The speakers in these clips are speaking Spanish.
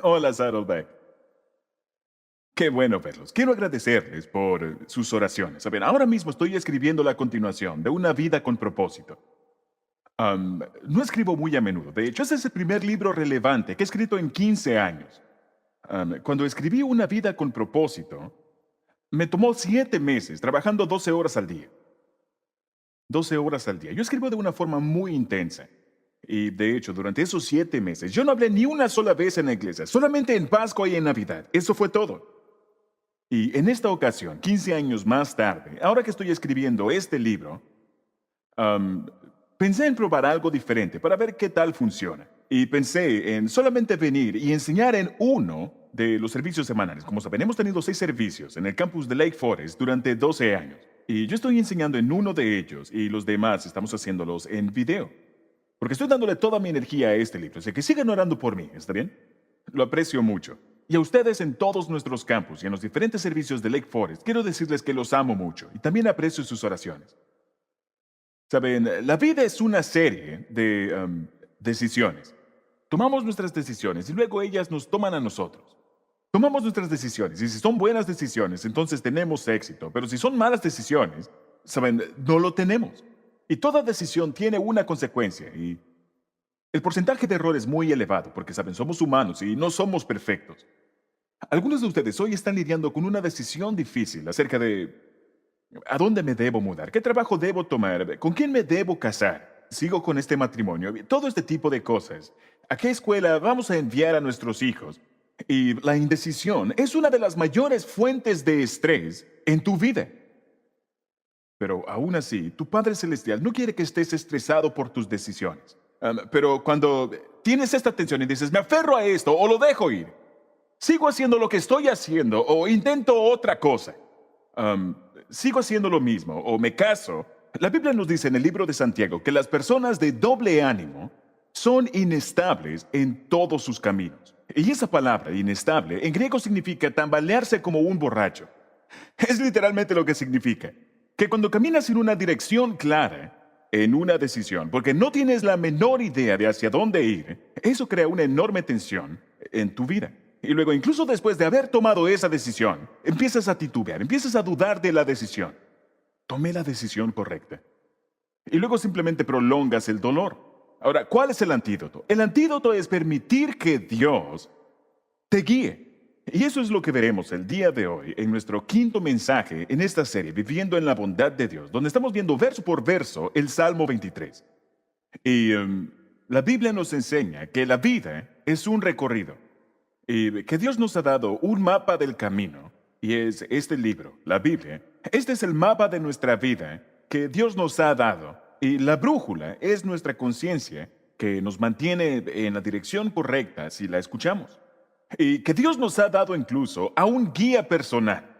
Hola, Saddleback. Qué bueno verlos. Quiero agradecerles por sus oraciones. A ver, ahora mismo estoy escribiendo la continuación de Una vida con propósito. No escribo muy a menudo. De hecho, ese es el primer libro relevante que he escrito en 15 años. Cuando escribí Una vida con propósito, me tomó 7 meses trabajando 12 horas al día. 12 horas al día. Yo escribo de una forma muy intensa. Y de hecho, durante esos 7 meses, yo no hablé ni una sola vez en la iglesia, solamente en Pascua y en Navidad. Eso fue todo. Y en esta ocasión, 15 años más tarde, ahora que estoy escribiendo este libro, am, pensé en probar algo diferente para ver qué tal funciona. Y pensé en solamente venir y enseñar en uno de los servicios semanales. Como saben, hemos tenido 6 servicios en el campus de Lake Forest durante 12 años. Y yo estoy enseñando en uno de ellos y los demás estamos haciéndolos en video. Porque estoy dándole toda mi energía a este libro. Así que sigan orando por mí, ¿está bien? Lo aprecio mucho. Y a ustedes en todos nuestros campus y en los diferentes servicios de Lake Forest, quiero decirles que los amo mucho y también aprecio sus oraciones. Saben, la vida es una serie de decisiones. Tomamos nuestras decisiones y luego ellas nos toman a nosotros. Tomamos nuestras decisiones y si son buenas decisiones, entonces tenemos éxito. Pero si son malas decisiones, saben, no lo tenemos. Y toda decisión tiene una consecuencia y el porcentaje de error es muy elevado porque, saben, somos humanos y no somos perfectos. Algunos de ustedes hoy están lidiando con una decisión difícil acerca de a dónde me debo mudar, qué trabajo debo tomar, con quién me debo casar, sigo con este matrimonio, todo este tipo de cosas. ¿A qué escuela vamos a enviar a nuestros hijos? Y la indecisión es una de las mayores fuentes de estrés en tu vida. Pero aún así, tu Padre Celestial no quiere que estés estresado por tus decisiones. Pero cuando tienes esta tensión y dices, me aferro a esto o lo dejo ir, sigo haciendo lo que estoy haciendo o intento otra cosa. Am, Sigo haciendo lo mismo o me caso. La Biblia nos dice en el libro de Santiago que las personas de doble ánimo son inestables en todos sus caminos. Y esa palabra, inestable, en griego significa tambalearse como un borracho. Es literalmente lo que significa. Que cuando caminas en una dirección clara, en una decisión, porque no tienes la menor idea de hacia dónde ir, eso crea una enorme tensión en tu vida. Y luego, incluso después de haber tomado esa decisión, empiezas a titubear, empiezas a dudar de la decisión. Tomé la decisión correcta. Y luego simplemente prolongas el dolor. Ahora, ¿cuál es el antídoto? El antídoto es permitir que Dios te guíe. Y eso es lo que veremos el día de hoy en nuestro quinto mensaje en esta serie, Viviendo en la Bondad de Dios, donde estamos viendo verso por verso el Salmo 23. Y la Biblia nos enseña que la vida es un recorrido y que Dios nos ha dado un mapa del camino, y es este libro, la Biblia. Este es el mapa de nuestra vida que Dios nos ha dado, y la brújula es nuestra conciencia que nos mantiene en la dirección correcta si la escuchamos. Y que Dios nos ha dado incluso a un guía personal,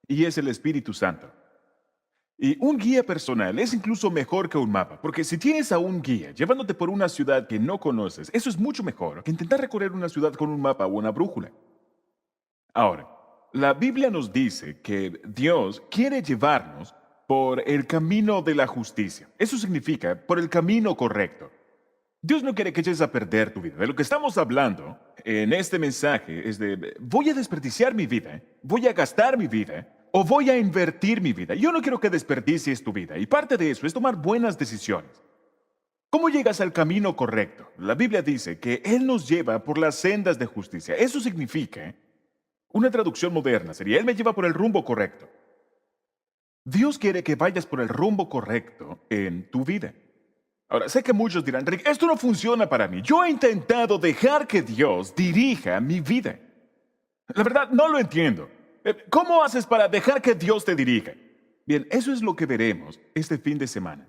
y es el Espíritu Santo. Y un guía personal es incluso mejor que un mapa, porque si tienes a un guía llevándote por una ciudad que no conoces, eso es mucho mejor que intentar recorrer una ciudad con un mapa o una brújula. Ahora, la Biblia nos dice que Dios quiere llevarnos por el camino de la justicia. Eso significa por el camino correcto. Dios no quiere que eches a perder tu vida. De lo que estamos hablando en este mensaje es de, voy a desperdiciar mi vida, voy a gastar mi vida o voy a invertir mi vida. Yo no quiero que desperdicies tu vida y parte de eso es tomar buenas decisiones. ¿Cómo llegas al camino correcto? La Biblia dice que Él nos lleva por las sendas de justicia. Eso significa, una traducción moderna sería, Él me lleva por el rumbo correcto. Dios quiere que vayas por el rumbo correcto en tu vida. Ahora, sé que muchos dirán, Rick, esto no funciona para mí. Yo he intentado dejar que Dios dirija mi vida. La verdad, no lo entiendo. ¿Cómo haces para dejar que Dios te dirija? Bien, eso es lo que veremos este fin de semana.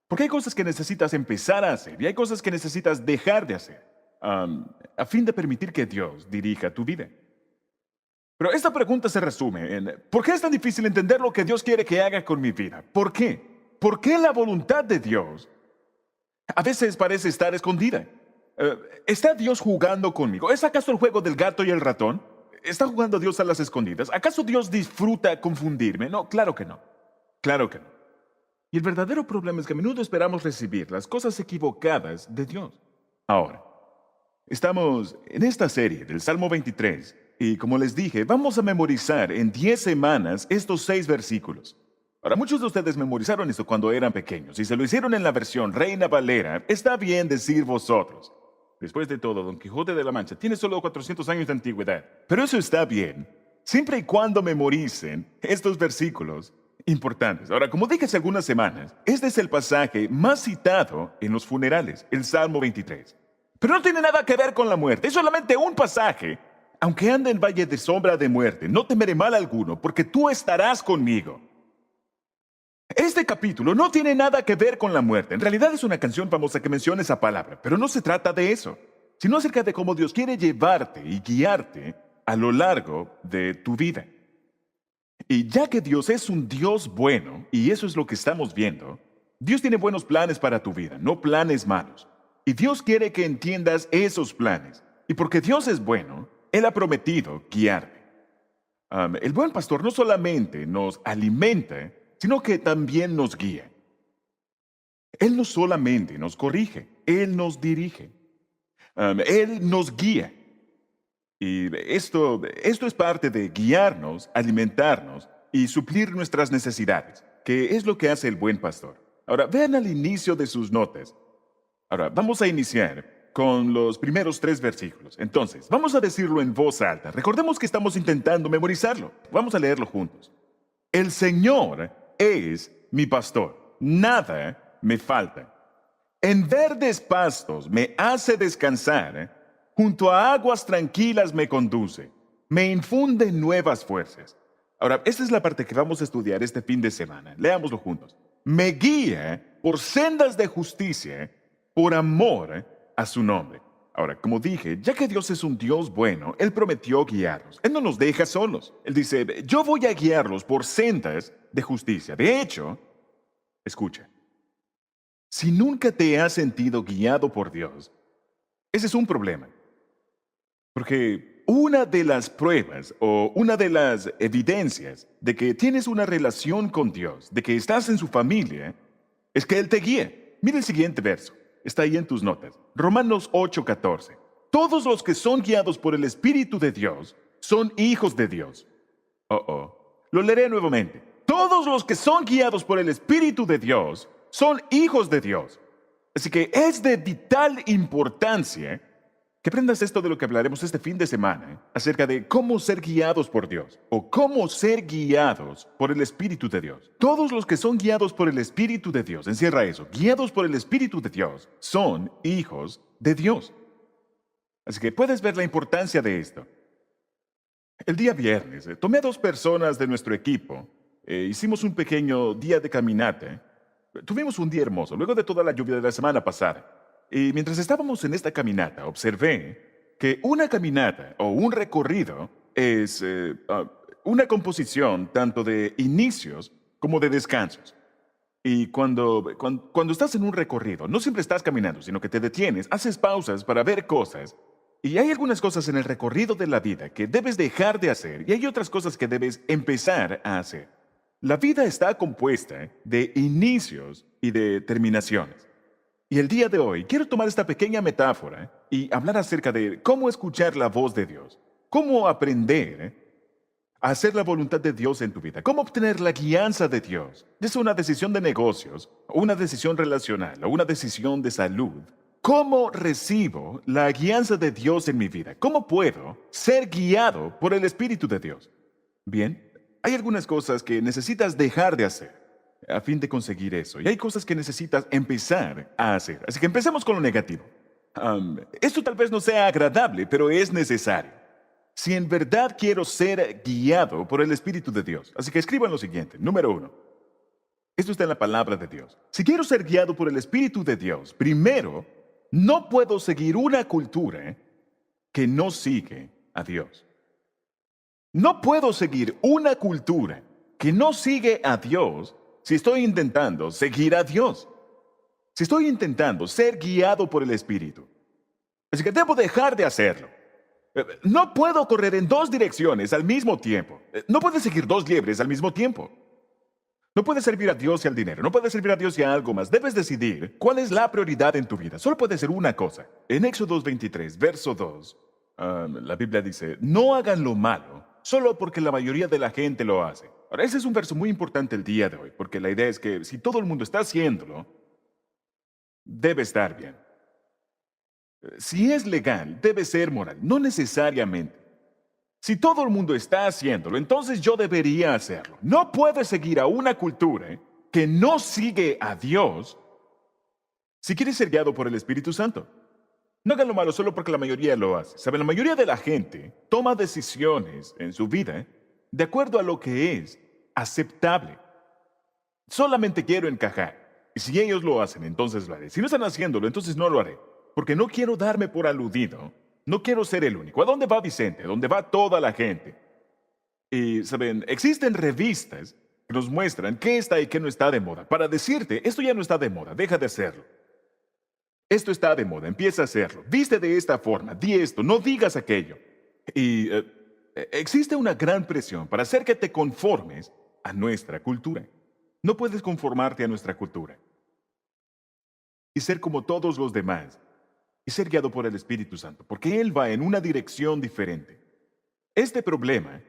Porque hay cosas que necesitas empezar a hacer y hay cosas que necesitas dejar de hacer a fin de permitir que Dios dirija tu vida. Pero esta pregunta se resume en, ¿por qué es tan difícil entender lo que Dios quiere que haga con mi vida? ¿Por qué? ¿Por qué la voluntad de Dios a veces parece estar escondida? ¿Está Dios jugando conmigo? ¿Es acaso el juego del gato y el ratón? ¿Está jugando Dios a las escondidas? ¿Acaso Dios disfruta confundirme? No, claro que no. Claro que no. Y el verdadero problema es que a menudo esperamos recibir las cosas equivocadas de Dios. Ahora, Estamos en esta serie del Salmo 23 y como les dije, vamos a memorizar en 10 semanas estos 6 versículos. Ahora, muchos de ustedes memorizaron esto cuando eran pequeños y se lo hicieron en la versión Reina Valera. Está bien decir vosotros. Después de todo, Don Quijote de la Mancha tiene solo 400 años de antigüedad. Pero eso está bien, siempre y cuando memoricen estos versículos importantes. Ahora, como dije hace algunas semanas, este es el pasaje más citado en los funerales, el Salmo 23. Pero no tiene nada que ver con la muerte, es solamente un pasaje. Aunque ande en valle de sombra de muerte, no temeré mal alguno, porque tú estarás conmigo. Este capítulo no tiene nada que ver con la muerte. En realidad es una canción famosa que menciona esa palabra, pero no se trata de eso, sino acerca de cómo Dios quiere llevarte y guiarte a lo largo de tu vida. Y ya que Dios es un Dios bueno, y eso es lo que estamos viendo, Dios tiene buenos planes para tu vida, no planes malos. Y Dios quiere que entiendas esos planes. Y porque Dios es bueno, Él ha prometido guiarte. El buen pastor no solamente nos alimenta, sino que también nos guía. Él no solamente nos corrige, Él nos dirige. Él nos guía. Y esto es parte de guiarnos, alimentarnos y suplir nuestras necesidades, que es lo que hace el buen pastor. Ahora, vean al inicio de sus notas. Ahora, vamos a iniciar con los primeros 3 versículos. Entonces, vamos a decirlo en voz alta. Recordemos que estamos intentando memorizarlo. Vamos a leerlo juntos. El Señor es mi pastor. Nada me falta. En verdes pastos me hace descansar. Junto a aguas tranquilas me conduce. Me infunde nuevas fuerzas. Ahora, esta es la parte que vamos a estudiar este fin de semana. Leámoslo juntos. Me guía por sendas de justicia, por amor a su nombre. Ahora, como dije, ya que Dios es un Dios bueno, Él prometió guiarnos. Él no nos deja solos. Él dice, yo voy a guiarlos por sendas de justicia. De hecho, escucha, si nunca te has sentido guiado por Dios, ese es un problema. Porque una de las pruebas o una de las evidencias de que tienes una relación con Dios, de que estás en su familia, es que Él te guía. Mira el siguiente verso. Está ahí en tus notas. Romanos 8:14. Todos los que son guiados por el Espíritu de Dios son hijos de Dios. Lo leeré nuevamente. Todos los que son guiados por el Espíritu de Dios son hijos de Dios. Así que es de vital importancia que aprendas esto de lo que hablaremos este fin de semana, acerca de cómo ser guiados por Dios, o cómo ser guiados por el Espíritu de Dios. Todos los que son guiados por el Espíritu de Dios, encierra eso, guiados por el Espíritu de Dios, son hijos de Dios. Así que puedes ver la importancia de esto. El día viernes, tomé a 2 personas de nuestro equipo, hicimos un pequeño día de caminata. Tuvimos un día hermoso, luego de toda la lluvia de la semana pasada. Y mientras estábamos en esta caminata, observé que una caminata o un recorrido es una composición tanto de inicios como de descansos. Y cuando estás en un recorrido, no siempre estás caminando, sino que te detienes, haces pausas para ver cosas. Y hay algunas cosas en el recorrido de la vida que debes dejar de hacer y hay otras cosas que debes empezar a hacer. La vida está compuesta de inicios y de terminaciones. Y el día de hoy quiero tomar esta pequeña metáfora y hablar acerca de cómo escuchar la voz de Dios, cómo aprender a hacer la voluntad de Dios en tu vida, cómo obtener la guianza de Dios. Es una decisión de negocios, o una decisión relacional, o una decisión de salud. ¿Cómo recibo la guianza de Dios en mi vida? ¿Cómo puedo ser guiado por el Espíritu de Dios? Bien, hay algunas cosas que necesitas dejar de hacer a fin de conseguir eso. Y hay cosas que necesitas empezar a hacer. Así que empecemos con lo negativo. Esto tal vez no sea agradable, pero es necesario. Si en verdad quiero ser guiado por el Espíritu de Dios. Así que escriban lo siguiente. Número 1. Esto está en la palabra de Dios. Si quiero ser guiado por el Espíritu de Dios, primero, no puedo seguir una cultura que no sigue a Dios. No puedo seguir una cultura que no sigue a Dios si estoy intentando seguir a Dios, si estoy intentando ser guiado por el Espíritu. Así que debo dejar de hacerlo. No puedo correr en 2 direcciones al mismo tiempo. No puedo seguir 2 liebres al mismo tiempo. No puedes servir a Dios y al dinero, no puedes servir a Dios y a algo más. Debes decidir cuál es la prioridad en tu vida. Solo puede ser una cosa. En Éxodo 23, verso 2, la Biblia dice, no hagan lo malo solo porque la mayoría de la gente lo hace. Ahora, ese es un verso muy importante el día de hoy, porque la idea es que si todo el mundo está haciéndolo, debe estar bien. Si es legal, debe ser moral, no necesariamente. Si todo el mundo está haciéndolo, entonces yo debería hacerlo. No puedes seguir a una cultura que no sigue a Dios si quieres ser guiado por el Espíritu Santo. No hagan lo malo solo porque la mayoría lo hace. ¿Saben? La mayoría de la gente toma decisiones en su vida de acuerdo a lo que es aceptable. Solamente quiero encajar. Y si ellos lo hacen, entonces lo haré. Si no están haciéndolo, entonces no lo haré. Porque no quiero darme por aludido. No quiero ser el único. ¿A dónde va Vicente? ¿A dónde va toda la gente? Y, ¿saben? Existen revistas que nos muestran qué está y qué no está de moda. Para decirte, esto ya no está de moda, deja de hacerlo. Esto está de moda, empieza a hacerlo. Viste de esta forma, di esto, no digas aquello. Y existe una gran presión para hacer que te conformes a nuestra cultura. No puedes conformarte a nuestra cultura y ser como todos los demás y ser guiado por el Espíritu Santo, porque Él va en una dirección diferente. Este problema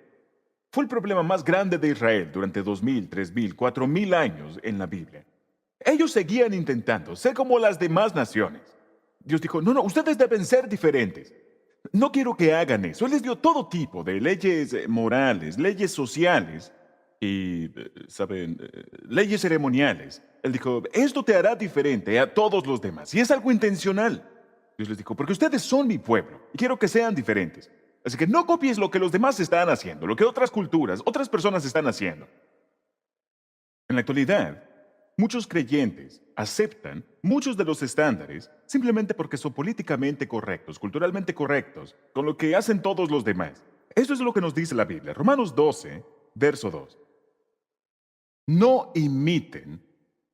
fue el problema más grande de Israel durante 2000, 3000, 4000 años en la Biblia. Ellos seguían intentando ser como las demás naciones. Dios dijo, no, ustedes deben ser diferentes. No quiero que hagan eso. Él les dio todo tipo de leyes morales, leyes sociales y, ¿saben? Leyes ceremoniales. Él dijo, esto te hará diferente a todos los demás. Y es algo intencional. Dios les dijo, porque ustedes son mi pueblo y quiero que sean diferentes. Así que no copies lo que los demás están haciendo, lo que otras culturas, otras personas están haciendo. En la actualidad, muchos creyentes aceptan muchos de los estándares simplemente porque son políticamente correctos, culturalmente correctos, con lo que hacen todos los demás. Eso es lo que nos dice la Biblia. Romanos 12, verso 2. No imiten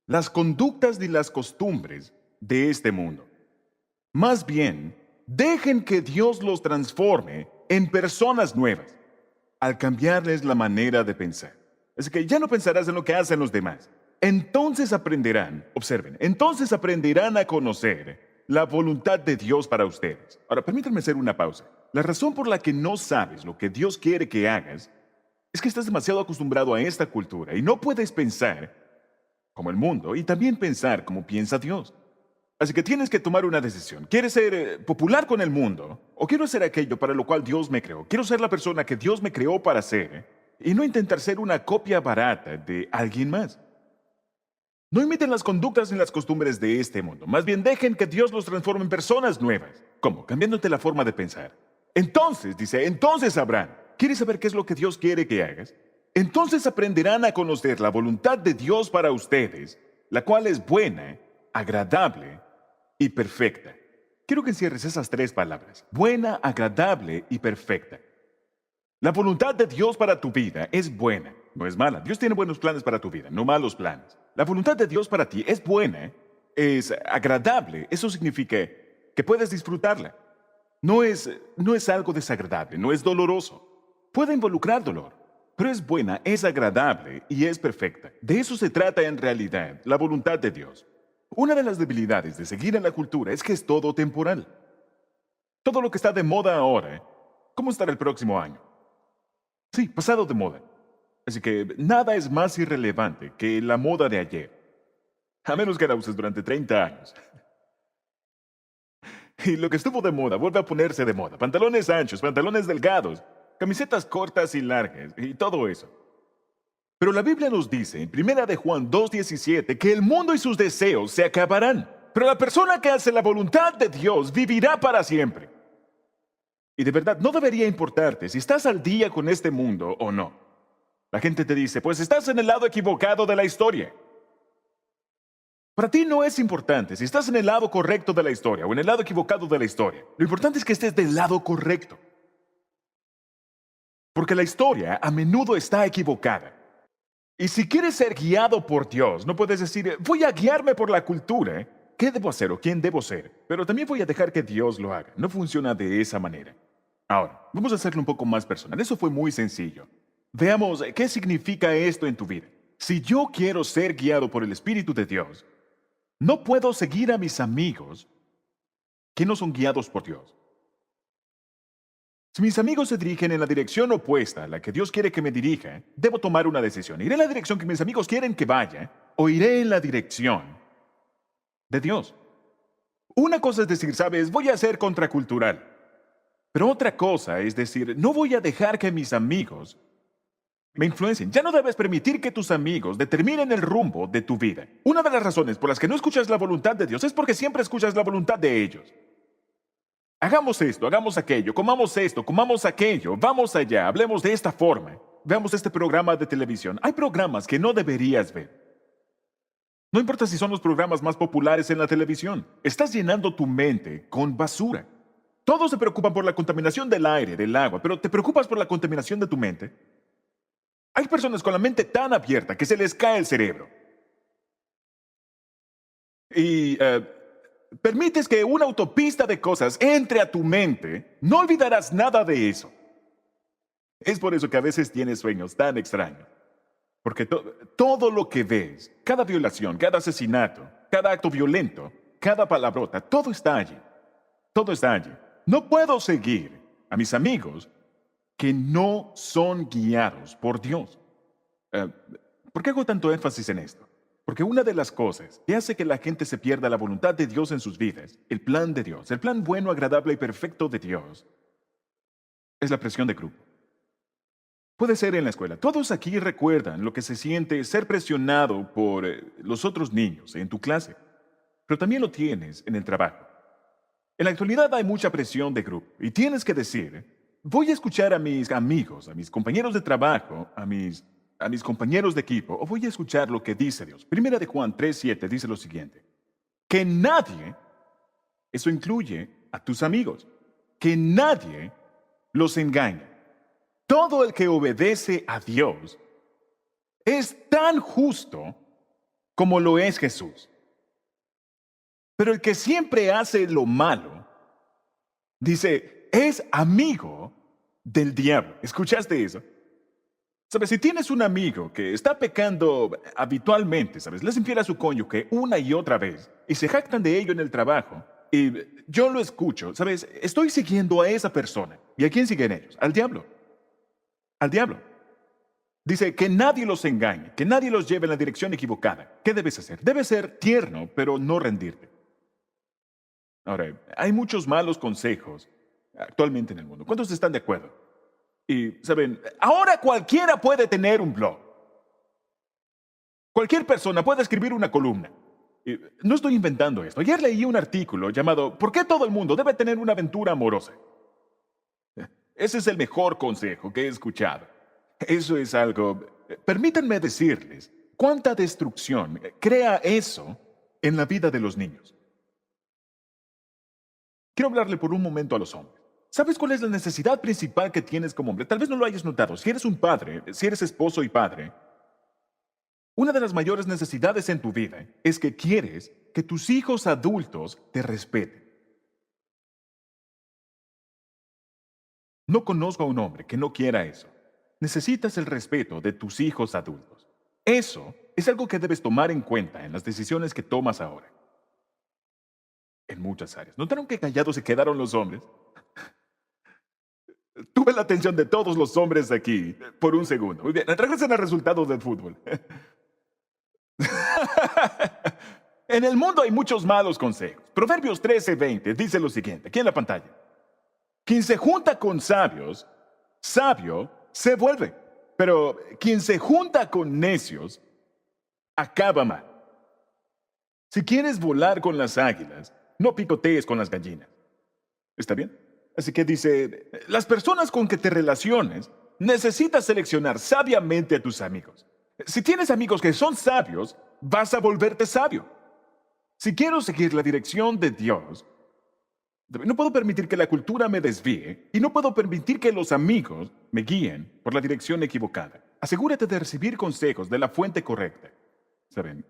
las conductas ni las costumbres de este mundo. Más bien, dejen que Dios los transforme en personas nuevas, al cambiarles la manera de pensar. Así que ya no pensarás en lo que hacen los demás. Entonces aprenderán, observen, entonces aprenderán a conocer la voluntad de Dios para ustedes. Ahora, permítanme hacer una pausa. La razón por la que no sabes lo que Dios quiere que hagas es que estás demasiado acostumbrado a esta cultura y no puedes pensar como el mundo y también pensar como piensa Dios. Así que tienes que tomar una decisión. ¿Quieres ser popular con el mundo? ¿O quiero hacer aquello para lo cual Dios me creó? Quiero ser la persona que Dios me creó para ser y no intentar ser una copia barata de alguien más. No imiten las conductas ni las costumbres de este mundo. Más bien dejen que Dios los transforme en personas nuevas. ¿Cómo? Cambiándote la forma de pensar. Entonces, dice, entonces sabrán. ¿Quieres saber qué es lo que Dios quiere que hagas? Entonces aprenderán a conocer la voluntad de Dios para ustedes, la cual es buena, agradable y perfecta. Quiero que encierres esas tres palabras. Buena, agradable y perfecta. La voluntad de Dios para tu vida es buena, no es mala. Dios tiene buenos planes para tu vida, no malos planes. La voluntad de Dios para ti es buena, es agradable. Eso significa que puedes disfrutarla. No es algo desagradable, no es doloroso. Puede involucrar dolor, pero es buena, es agradable y es perfecta. De eso se trata en realidad, la voluntad de Dios. Una de las debilidades de seguir en la cultura es que es todo temporal. Todo lo que está de moda ahora, ¿cómo estará el próximo año? Sí, pasado de moda. Así que nada es más irrelevante que la moda de ayer. A menos que la uses durante 30 años. Y lo que estuvo de moda vuelve a ponerse de moda. Pantalones anchos, pantalones delgados, camisetas cortas y largas, y todo eso. Pero la Biblia nos dice en 1 de Juan 2:17 que el mundo y sus deseos se acabarán. Pero la persona que hace la voluntad de Dios vivirá para siempre. Y de verdad, no debería importarte si estás al día con este mundo o no. La gente te dice, pues estás en el lado equivocado de la historia. Para ti no es importante si estás en el lado correcto de la historia o en el lado equivocado de la historia. Lo importante es que estés del lado correcto. Porque la historia a menudo está equivocada. Y si quieres ser guiado por Dios, no puedes decir, voy a guiarme por la cultura. ¿Qué debo hacer o quién debo ser? Pero también voy a dejar que Dios lo haga. No funciona de esa manera. Ahora, vamos a hacerlo un poco más personal. Eso fue muy sencillo. Veamos qué significa esto en tu vida. si yo quiero ser guiado por el Espíritu de Dios, no puedo seguir a mis amigos que no son guiados por Dios. Si mis amigos se dirigen en la dirección opuesta a la que Dios quiere que me dirija, debo tomar una decisión. ¿Iré en la dirección que mis amigos quieren que vaya o iré en la dirección de Dios? Una cosa es decir, sabes, voy a ser contracultural. Pero otra cosa es decir, no voy a dejar que mis amigos me influencien. Ya no debes permitir que tus amigos determinen el rumbo de tu vida. Una de las razones por las que no escuchas la voluntad de Dios es porque siempre escuchas la voluntad de ellos. Hagamos esto, hagamos aquello, comamos esto, comamos aquello, vamos allá, hablemos de esta forma. Veamos este programa de televisión. Hay programas que no deberías ver. No importa si son los programas más populares en la televisión. Estás llenando tu mente con basura. Todos se preocupan por la contaminación del aire, del agua, pero ¿te preocupas por la contaminación de tu mente? Hay personas con la mente tan abierta que se les cae el cerebro. Y permites que una autopista de cosas entre a tu mente, no olvidarás nada de eso. Es por eso que a veces tienes sueños tan extraños. Porque todo lo que ves, cada violación, cada asesinato, cada acto violento, cada palabrota, todo está allí. Todo está allí. No puedo seguir a mis amigos que no son guiados por Dios. ¿Por qué hago tanto énfasis en esto? Porque una de las cosas que hace que la gente se pierda la voluntad de Dios en sus vidas, el plan de Dios, el plan bueno, agradable y perfecto de Dios, es la presión de grupo. Puede ser en la escuela. Todos aquí recuerdan lo que se siente ser presionado por los otros niños en tu clase, pero también lo tienes en el trabajo. En la actualidad hay mucha presión de grupo y tienes que decir, voy a escuchar a mis amigos, a mis compañeros de trabajo, a mis compañeros de equipo, o voy a escuchar lo que dice Dios. Primera de Juan 3:7 dice lo siguiente, que nadie, eso incluye a tus amigos, que nadie los engañe. Todo el que obedece a Dios es tan justo como lo es Jesús. Pero el que siempre hace lo malo, dice, es amigo del diablo. ¿Escuchaste eso? ¿Sabes? Si tienes un amigo que está pecando habitualmente, ¿sabes? Les infiere a su cónyuge una y otra vez y se jactan de ello en el trabajo y yo lo escucho, ¿sabes? Estoy siguiendo a esa persona. ¿Y a quién siguen ellos? Al diablo. Al diablo. Dice que nadie los engañe, que nadie los lleve en la dirección equivocada. ¿Qué debes hacer? Debes ser tierno, pero no rendirte. Ahora, hay muchos malos consejos actualmente en el mundo. ¿Cuántos están de acuerdo? Y, ¿saben? Ahora cualquiera puede tener un blog. Cualquier persona puede escribir una columna. Y no estoy inventando esto. Ayer leí un artículo llamado ¿Por qué todo el mundo debe tener una aventura amorosa? Ese es el mejor consejo que he escuchado. Eso es algo... Permítanme decirles cuánta destrucción crea eso en la vida de los niños. Quiero hablarle por un momento a los hombres. ¿Sabes cuál es la necesidad principal que tienes como hombre? Tal vez no lo hayas notado. Si eres un padre, si eres esposo y padre, una de las mayores necesidades en tu vida es que quieres que tus hijos adultos te respeten. No conozco a un hombre que no quiera eso. Necesitas el respeto de tus hijos adultos. Eso es algo que debes tomar en cuenta en las decisiones que tomas ahora. En muchas áreas. ¿Notaron qué callados se quedaron los hombres? Tuve la atención de todos los hombres aquí por un segundo. Muy bien, regresen al resultado del fútbol. En el mundo hay muchos malos consejos. Proverbios 13:20 dice lo siguiente, aquí en la pantalla. Quien se junta con sabios, sabio se vuelve. Pero quien se junta con necios, acaba mal. Si quieres volar con las águilas, no picotees con las gallinas. ¿Está bien? Así que dice, las personas con que te relaciones, necesitas seleccionar sabiamente a tus amigos. Si tienes amigos que son sabios, vas a volverte sabio. Si quiero seguir la dirección de Dios, no puedo permitir que la cultura me desvíe y no puedo permitir que los amigos me guíen por la dirección equivocada. Asegúrate de recibir consejos de la fuente correcta. ¿Saben?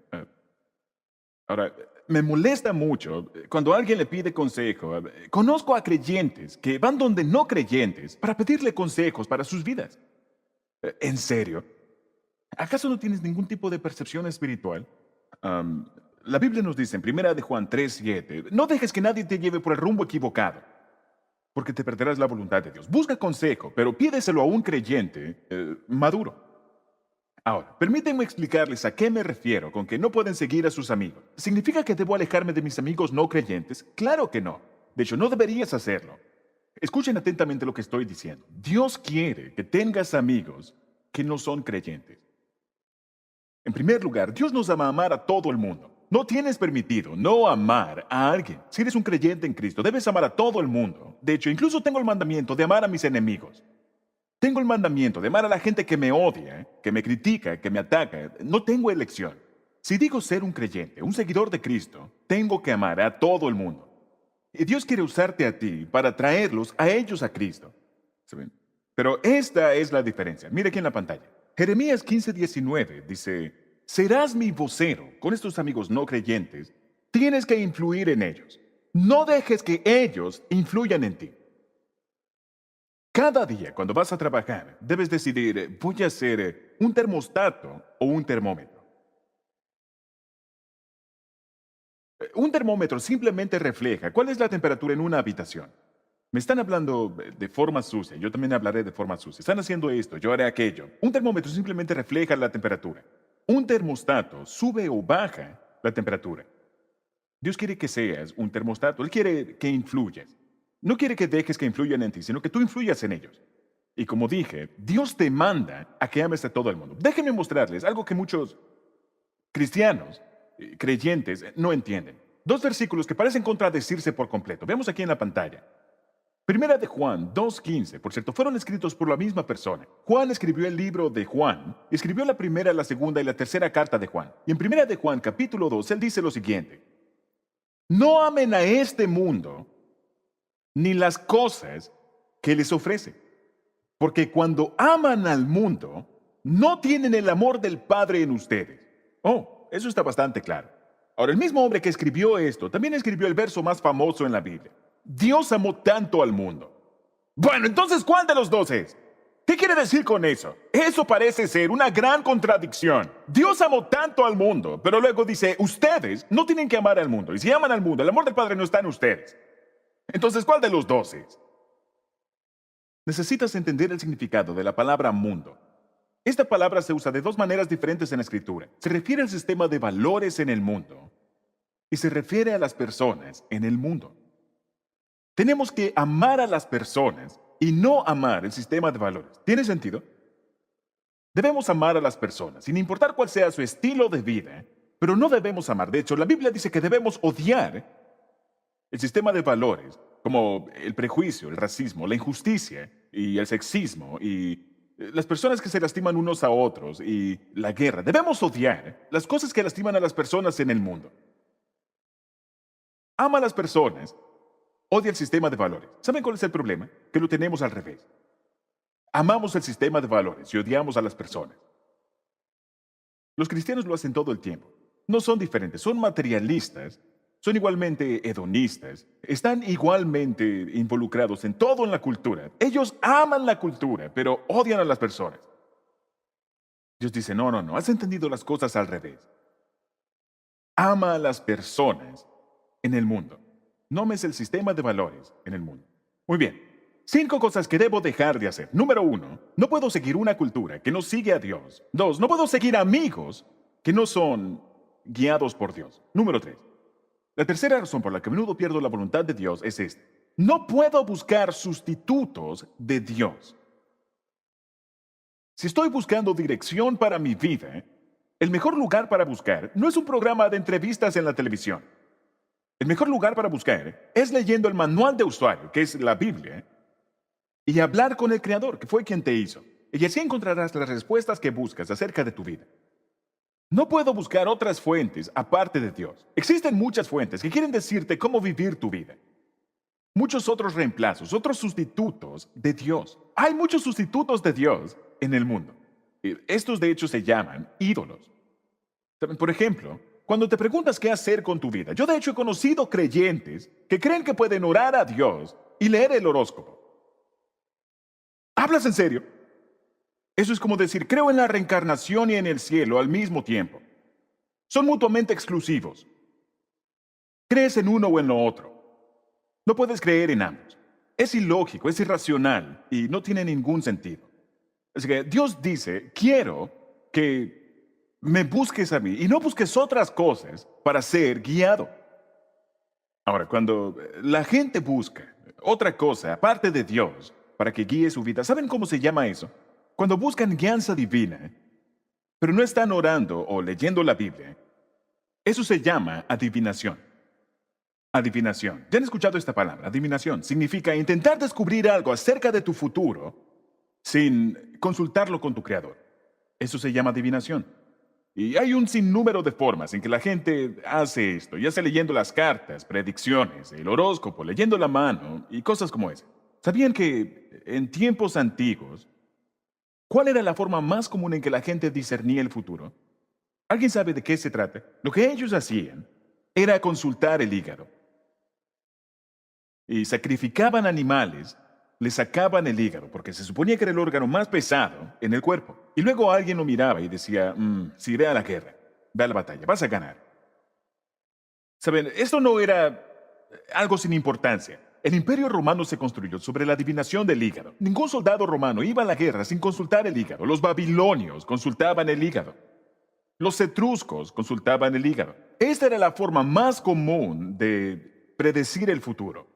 Ahora, me molesta mucho cuando alguien le pide consejo. Conozco a creyentes que van donde no creyentes para pedirle consejos para sus vidas. En serio. ¿Acaso no tienes ningún tipo de percepción espiritual? Am, la Biblia nos dice en Primera de Juan 3:7, no dejes que nadie te lleve por el rumbo equivocado, porque te perderás la voluntad de Dios. Busca consejo, pero pídeselo a un creyente maduro. Ahora, permítanme explicarles a qué me refiero con que no pueden seguir a sus amigos. ¿Significa que debo alejarme de mis amigos no creyentes? Claro que no. De hecho, no deberías hacerlo. Escuchen atentamente lo que estoy diciendo. Dios quiere que tengas amigos que no son creyentes. En primer lugar, Dios nos ama a amar a todo el mundo. No tienes permitido no amar a alguien. Si eres un creyente en Cristo, debes amar a todo el mundo. De hecho, incluso tengo el mandamiento de amar a mis enemigos. Tengo el mandamiento de amar a la gente que me odia, que me critica, que me ataca. No tengo elección. Si digo ser un creyente, un seguidor de Cristo, tengo que amar a todo el mundo. Y Dios quiere usarte a ti para traerlos a ellos a Cristo. ¿Saben? Pero esta es la diferencia. Mire aquí en la pantalla. Jeremías 15:19 dice, serás mi vocero con estos amigos no creyentes. Tienes que influir en ellos. No dejes que ellos influyan en ti. Cada día, cuando vas a trabajar, debes decidir, ¿voy a ser un termostato o un termómetro? Un termómetro simplemente refleja cuál es la temperatura en una habitación. Me están hablando de forma sucia, yo también hablaré de forma sucia. Están haciendo esto, yo haré aquello. Un termómetro simplemente refleja la temperatura. Un termostato sube o baja la temperatura. Dios quiere que seas un termostato, Él quiere que influyas. No quiere que dejes que influyan en ti, sino que tú influyas en ellos. Y como dije, Dios te manda a que ames a todo el mundo. Déjenme mostrarles algo que muchos cristianos, creyentes, no entienden. Dos versículos que parecen contradecirse por completo. Veamos aquí en la pantalla. Primera de Juan 2:15, por cierto, fueron escritos por la misma persona. Juan escribió el libro de Juan, escribió la primera, la segunda y la tercera carta de Juan. Y en Primera de Juan, capítulo 2, él dice lo siguiente: no amen a este mundo ni las cosas que les ofrece, porque cuando aman al mundo, no tienen el amor del Padre en ustedes. Oh, eso está bastante claro. Ahora, el mismo hombre que escribió esto también escribió el verso más famoso en la Biblia. Dios amó tanto al mundo. Bueno, entonces, ¿cuál de los dos es? ¿Qué quiere decir con eso? Eso parece ser una gran contradicción. Dios amó tanto al mundo, pero luego dice, ustedes no tienen que amar al mundo. Y si aman al mundo, el amor del Padre no está en ustedes. Entonces, ¿cuál de los dos es? Necesitas entender el significado de la palabra mundo. Esta palabra se usa de dos maneras diferentes en la Escritura. Se refiere al sistema de valores en el mundo y se refiere a las personas en el mundo. Tenemos que amar a las personas y no amar el sistema de valores. ¿Tiene sentido? Debemos amar a las personas, sin importar cuál sea su estilo de vida, pero no debemos amar. De hecho, la Biblia dice que debemos odiar el sistema de valores, como el prejuicio, el racismo, la injusticia y el sexismo y las personas que se lastiman unos a otros y la guerra. Debemos odiar las cosas que lastiman a las personas en el mundo. Ama a las personas, odia el sistema de valores. ¿Saben cuál es el problema? Que lo tenemos al revés. Amamos el sistema de valores y odiamos a las personas. Los cristianos lo hacen todo el tiempo. No son diferentes, son materialistas, son igualmente hedonistas, están igualmente involucrados en todo en la cultura. Ellos aman la cultura, pero odian a las personas. Dios dice, no, no, no, has entendido las cosas al revés. Ama a las personas en el mundo. No ames el sistema de valores en el mundo. Muy bien. 5 cosas que debo dejar de hacer. Número 1, no puedo seguir una cultura que no sigue a Dios. 2, no puedo seguir amigos que no son guiados por Dios. Número 3, la tercera razón por la que a menudo pierdo la voluntad de Dios es esta. No puedo buscar sustitutos de Dios. Si estoy buscando dirección para mi vida, el mejor lugar para buscar no es un programa de entrevistas en la televisión. El mejor lugar para buscar es leyendo el manual de usuario, que es la Biblia, y hablar con el Creador, que fue quien te hizo. Y así encontrarás las respuestas que buscas acerca de tu vida. No puedo buscar otras fuentes aparte de Dios. Existen muchas fuentes que quieren decirte cómo vivir tu vida. Muchos otros reemplazos, otros sustitutos de Dios. Hay muchos sustitutos de Dios en el mundo. Estos de hecho se llaman ídolos. Por ejemplo, cuando te preguntas qué hacer con tu vida, yo de hecho he conocido creyentes que creen que pueden orar a Dios y leer el horóscopo. ¿Hablas en serio? Eso es como decir, creo en la reencarnación y en el cielo al mismo tiempo. Son mutuamente exclusivos. Crees en uno o en lo otro. No puedes creer en ambos. Es ilógico, es irracional y no tiene ningún sentido. Así que Dios dice, quiero que me busques a mí y no busques otras cosas para ser guiado. Ahora, cuando la gente busca otra cosa aparte de Dios para que guíe su vida, ¿saben cómo se llama eso? Cuando buscan guianza divina, pero no están orando o leyendo la Biblia, eso se llama adivinación. Adivinación. ¿Ya han escuchado esta palabra? Adivinación. Significa intentar descubrir algo acerca de tu futuro sin consultarlo con tu creador. Eso se llama adivinación. Y hay un sinnúmero de formas en que la gente hace esto, ya sea leyendo las cartas, predicciones, el horóscopo, leyendo la mano y cosas como esa. ¿Sabían que en tiempos antiguos, cuál era la forma más común en que la gente discernía el futuro? ¿Alguien sabe de qué se trata? Lo que ellos hacían era consultar el hígado. Y sacrificaban animales, le sacaban el hígado, porque se suponía que era el órgano más pesado en el cuerpo. Y luego alguien lo miraba y decía, sí, ve a la guerra, ve a la batalla, vas a ganar. Saben, esto no era algo sin importancia. El Imperio Romano se construyó sobre la adivinación del hígado. Ningún soldado romano iba a la guerra sin consultar el hígado. Los babilonios consultaban el hígado. Los etruscos consultaban el hígado. Esta era la forma más común de predecir el futuro.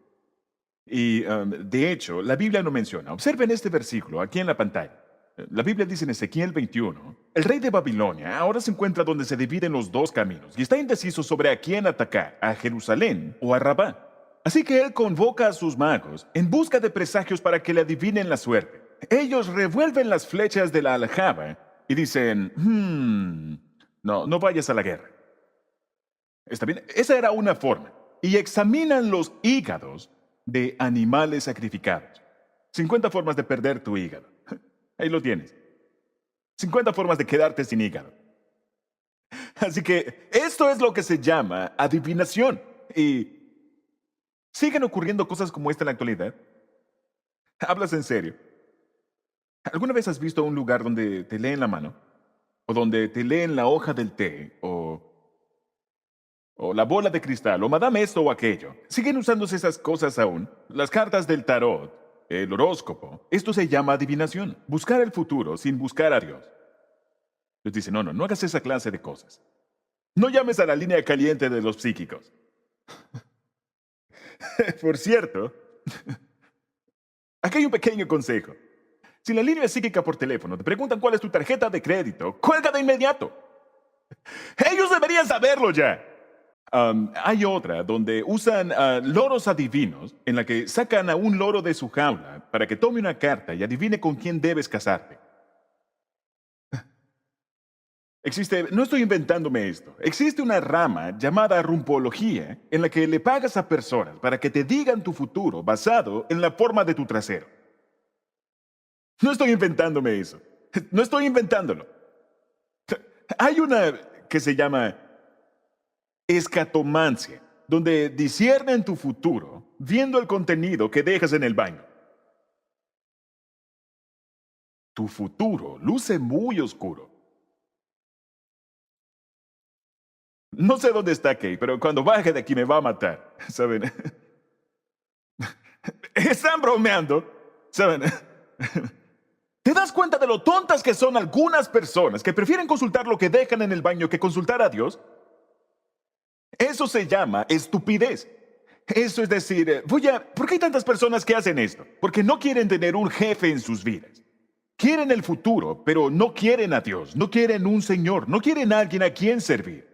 Y de hecho, la Biblia no menciona. Observen este versículo aquí en la pantalla. La Biblia dice en Ezequiel 21, el rey de Babilonia ahora se encuentra donde se dividen los dos caminos y está indeciso sobre a quién atacar, a Jerusalén o a Rabá. Así que él convoca a sus magos en busca de presagios para que le adivinen la suerte. Ellos revuelven las flechas de la aljaba y dicen, no vayas a la guerra. Está bien, esa era una forma. Y examinan los hígados de animales sacrificados. 50 formas de perder tu hígado. Ahí lo tienes. 50 formas de quedarte sin hígado. Así que esto es lo que se llama adivinación. Y siguen ocurriendo cosas como esta en la actualidad. ¿Hablas en serio? ¿Alguna vez has visto un lugar donde te leen la mano? ¿O donde te leen la hoja del té? ¿O la bola de cristal? ¿O madame esto o aquello? Siguen usándose esas cosas aún. Las cartas del tarot, el horóscopo. Esto se llama adivinación. Buscar el futuro sin buscar a Dios. Les dice, no hagas esa clase de cosas. No llames a la línea caliente de los psíquicos. Por cierto, aquí hay un pequeño consejo. Si la línea es psíquica por teléfono te preguntan cuál es tu tarjeta de crédito, cuelga de inmediato. Ellos deberían saberlo ya. Hay otra donde usan loros adivinos en la que sacan a un loro de su jaula para que tome una carta y adivine con quién debes casarte. No estoy inventándome esto. Existe una rama llamada rumpología en la que le pagas a personas para que te digan tu futuro basado en la forma de tu trasero. No estoy inventándome eso. No estoy inventándolo. Hay una que se llama escatomancia, donde disciernen tu futuro viendo el contenido que dejas en el baño. Tu futuro luce muy oscuro. No sé dónde está Kay, pero cuando baje de aquí me va a matar. ¿Saben? Están bromeando. ¿Saben? ¿Te das cuenta de lo tontas que son algunas personas que prefieren consultar lo que dejan en el baño que consultar a Dios? Eso se llama estupidez. Eso es decir, ¿por qué hay tantas personas que hacen esto? Porque no quieren tener un jefe en sus vidas. Quieren el futuro, pero no quieren a Dios, no quieren un Señor, no quieren a alguien a quien servir.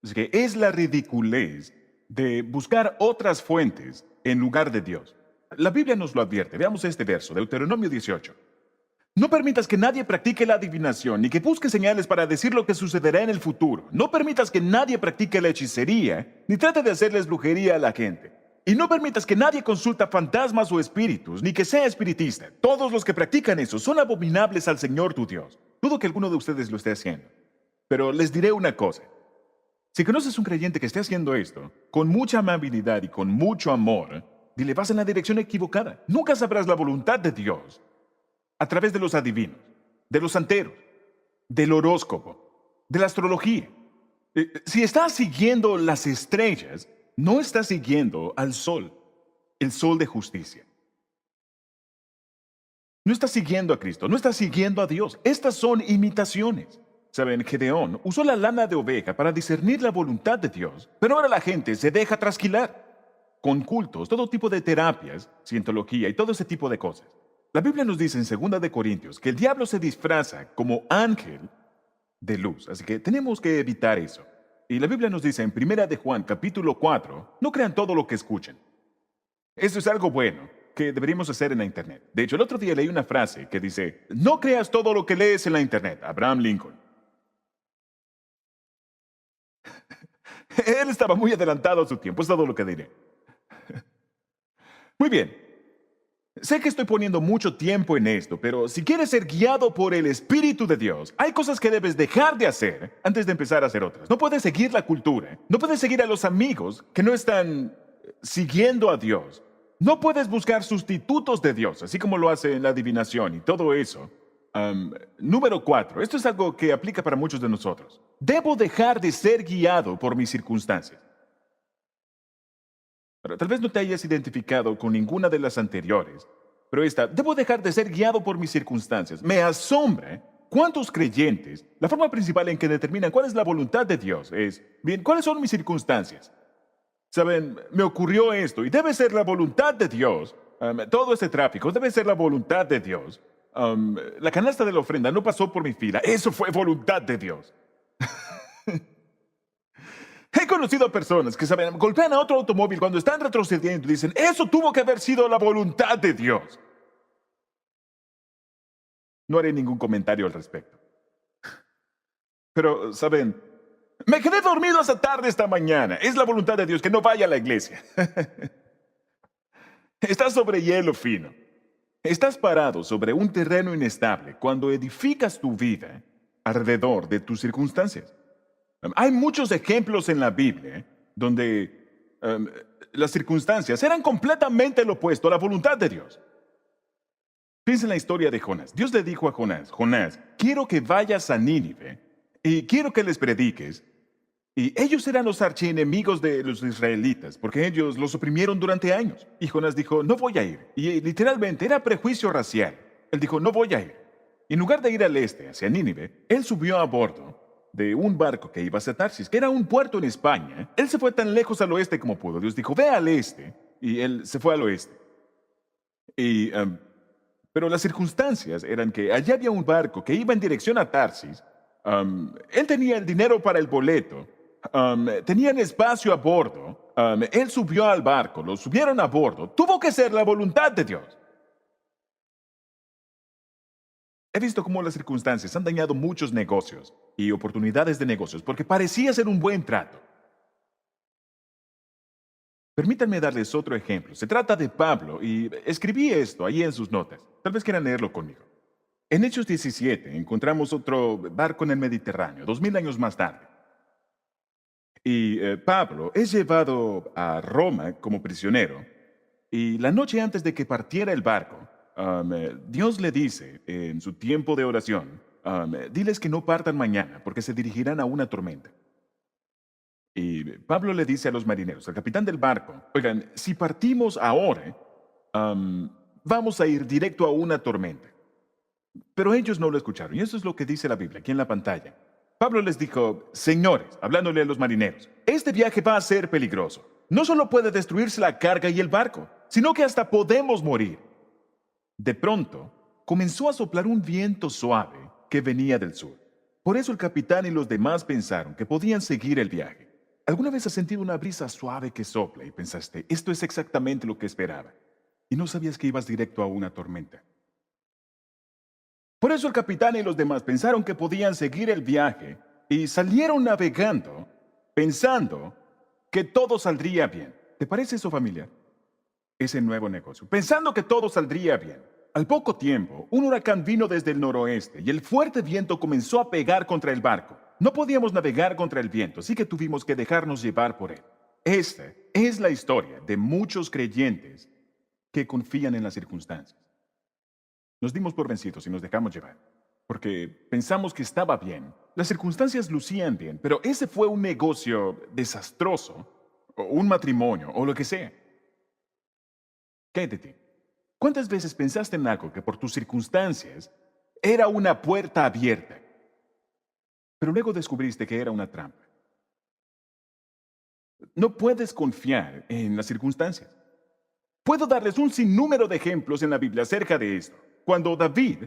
Así que es la ridiculez de buscar otras fuentes en lugar de Dios. La Biblia nos lo advierte. Veamos este verso, Deuteronomio 18. No permitas que nadie practique la adivinación, ni que busque señales para decir lo que sucederá en el futuro. No permitas que nadie practique la hechicería, ni trate de hacerles brujería a la gente. Y no permitas que nadie consulta fantasmas o espíritus, ni que sea espiritista. Todos los que practican eso son abominables al Señor tu Dios. Dudo que alguno de ustedes lo esté haciendo. Pero les diré una cosa. Si conoces un creyente que esté haciendo esto, con mucha amabilidad y con mucho amor, dile, vas en la dirección equivocada. Nunca sabrás la voluntad de Dios a través de los adivinos. de los santeros, del horóscopo, de la astrología. Si estás siguiendo las estrellas, no estás siguiendo al sol, el sol de justicia. No estás siguiendo a Cristo, no estás siguiendo a Dios. Estas son imitaciones. Saben, Gedeón usó la lana de oveja para discernir la voluntad de Dios, pero ahora la gente se deja trasquilar con cultos, todo tipo de terapias, cientología y todo ese tipo de cosas. La Biblia nos dice en 2 de Corintios que el diablo se disfraza como ángel de luz, así que tenemos que evitar eso. Y la Biblia nos dice en 1 de Juan capítulo 4, no crean todo lo que escuchen. Eso es algo bueno que deberíamos hacer en la internet. De hecho, el otro día leí una frase que dice, no creas todo lo que lees en la internet, Abraham Lincoln. Él estaba muy adelantado a su tiempo, es todo lo que diré. Muy bien. Sé que estoy poniendo mucho tiempo en esto, pero si quieres ser guiado por el Espíritu de Dios, hay cosas que debes dejar de hacer antes de empezar a hacer otras. No puedes seguir la cultura, no puedes seguir a los amigos que no están siguiendo a Dios. No puedes buscar sustitutos de Dios, así como lo hace en la adivinación y todo eso. Número 4. Esto es algo que aplica para muchos de nosotros. Debo dejar de ser guiado por mis circunstancias. Pero tal vez no te hayas identificado con ninguna de las anteriores, pero debo dejar de ser guiado por mis circunstancias. Me asombra cuántos creyentes, la forma principal en que determinan cuál es la voluntad de Dios es, bien, ¿cuáles son mis circunstancias? Saben, me ocurrió esto y debe ser la voluntad de Dios. Todo este tráfico debe ser la voluntad de Dios. La canasta de la ofrenda no pasó por mi fila. Eso fue voluntad de Dios. He conocido a personas que saben, golpean a otro automóvil cuando están retrocediendo y dicen, eso tuvo que haber sido la voluntad de Dios. No haré ningún comentario al respecto. Pero, saben, me quedé dormido hasta tarde esta mañana. Es la voluntad de Dios que no vaya a la iglesia. Estás sobre hielo fino. Estás parado sobre un terreno inestable cuando edificas tu vida alrededor de tus circunstancias. Hay muchos ejemplos en la Biblia donde las circunstancias eran completamente lo opuesto a la voluntad de Dios. Piensa en la historia de Jonás. Dios le dijo a Jonás, Jonás, quiero que vayas a Nínive y quiero que les prediques. Y ellos eran los archienemigos de los israelitas, porque ellos los oprimieron durante años. Y Jonás dijo, no voy a ir. Y literalmente era prejuicio racial. Él dijo, no voy a ir. Y en lugar de ir al este, hacia Nínive, él subió a bordo de un barco que iba hacia Tarsis, que era un puerto en España. Él se fue tan lejos al oeste como pudo. Dios dijo, ve al este. Y él se fue al oeste. Pero las circunstancias eran que allá había un barco que iba en dirección a Tarsis. Él tenía el dinero para el boleto. Tenían espacio a bordo. Él subió al barco, lo subieron a bordo. Tuvo que ser la voluntad de Dios. He visto cómo las circunstancias han dañado muchos negocios y oportunidades de negocios porque parecía ser un buen trato. Permítanme darles otro ejemplo. Se trata de Pablo y escribí esto ahí en sus notas. Tal vez quieran leerlo conmigo. En Hechos 17 encontramos otro barco en el Mediterráneo, 2000 años más tarde. Y Pablo es llevado a Roma como prisionero. Y la noche antes de que partiera el barco, Dios le dice en su tiempo de oración, diles que no partan mañana porque se dirigirán a una tormenta. Y Pablo le dice a los marineros, al capitán del barco, oigan, si partimos ahora, vamos a ir directo a una tormenta. Pero ellos no lo escucharon, y eso es lo que dice la Biblia aquí en la pantalla. Pablo les dijo, señores, hablándole a los marineros, este viaje va a ser peligroso. No solo puede destruirse la carga y el barco, sino que hasta podemos morir. De pronto, comenzó a soplar un viento suave que venía del sur. Por eso el capitán y los demás pensaron que podían seguir el viaje. ¿Alguna vez has sentido una brisa suave que sopla y pensaste, esto es exactamente lo que esperaba? Y no sabías que ibas directo a una tormenta. Por eso el capitán y los demás pensaron que podían seguir el viaje y salieron navegando pensando que todo saldría bien. ¿Te parece eso familiar? Ese nuevo negocio. Pensando que todo saldría bien. Al poco tiempo, un huracán vino desde el noroeste y el fuerte viento comenzó a pegar contra el barco. No podíamos navegar contra el viento, así que tuvimos que dejarnos llevar por él. Esta es la historia de muchos creyentes que confían en las circunstancias. Nos dimos por vencidos y nos dejamos llevar. porque pensamos que estaba bien. Las circunstancias lucían bien, pero ese fue un negocio desastroso, o un matrimonio, o lo que sea. ¿Qué de ti? ¿Cuántas veces pensaste en algo que por tus circunstancias era una puerta abierta, pero luego descubriste que era una trampa? No puedes confiar en las circunstancias. Puedo darles un sinnúmero de ejemplos en la Biblia acerca de esto. Cuando David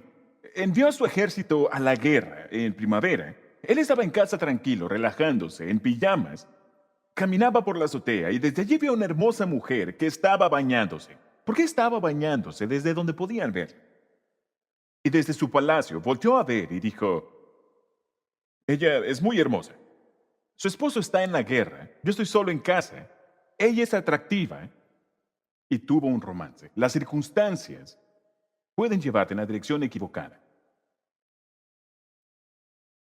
envió a su ejército a la guerra en primavera, él estaba en casa tranquilo, relajándose, en pijamas. Caminaba por la azotea y desde allí vio a una hermosa mujer que estaba bañándose. ¿Por qué estaba bañándose? Desde donde podían ver. Y desde su palacio volteó a ver y dijo, ella es muy hermosa. Su esposo está en la guerra, yo estoy solo en casa. Ella es atractiva y tuvo un romance. Las circunstancias pueden llevarte en la dirección equivocada.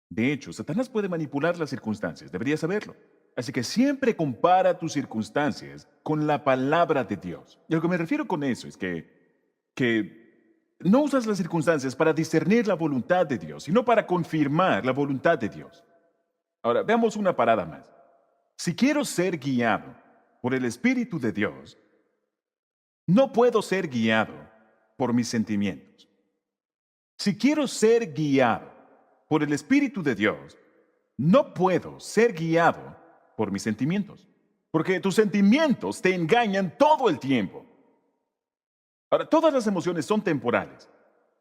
De hecho, Satanás puede manipular las circunstancias, deberías saberlo. Así que siempre compara tus circunstancias con la palabra de Dios. Y a lo que me refiero con eso es que no usas las circunstancias para discernir la voluntad de Dios, sino para confirmar la voluntad de Dios. Ahora, veamos una parada más. Si quiero ser guiado por el Espíritu de Dios, no puedo ser guiado por mis sentimientos. Si quiero ser guiado por el Espíritu de Dios, no puedo ser guiado por mis sentimientos, porque tus sentimientos te engañan todo el tiempo. Ahora, todas las emociones son temporales.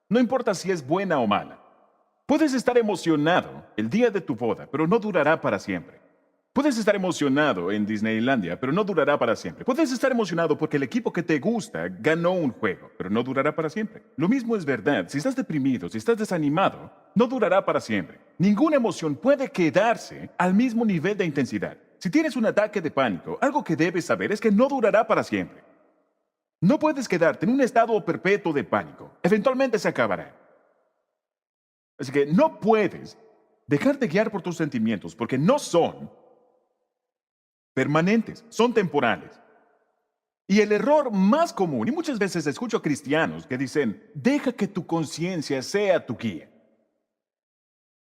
No importa si es buena o mala. Puedes estar emocionado el día de tu boda, pero no durará para siempre. Puedes estar emocionado en Disneylandia, pero no durará para siempre. Puedes estar emocionado porque el equipo que te gusta ganó un juego, pero no durará para siempre. Lo mismo es verdad. Si estás deprimido, si estás desanimado, no durará para siempre. Ninguna emoción puede quedarse al mismo nivel de intensidad. Si tienes un ataque de pánico, algo que debes saber es que no durará para siempre. No puedes quedarte en un estado perpetuo de pánico. Eventualmente se acabará. Así que no puedes dejarte guiar por tus sentimientos porque no son permanentes, son temporales. Y el error más común, y muchas veces escucho cristianos que dicen, deja que tu conciencia sea tu guía.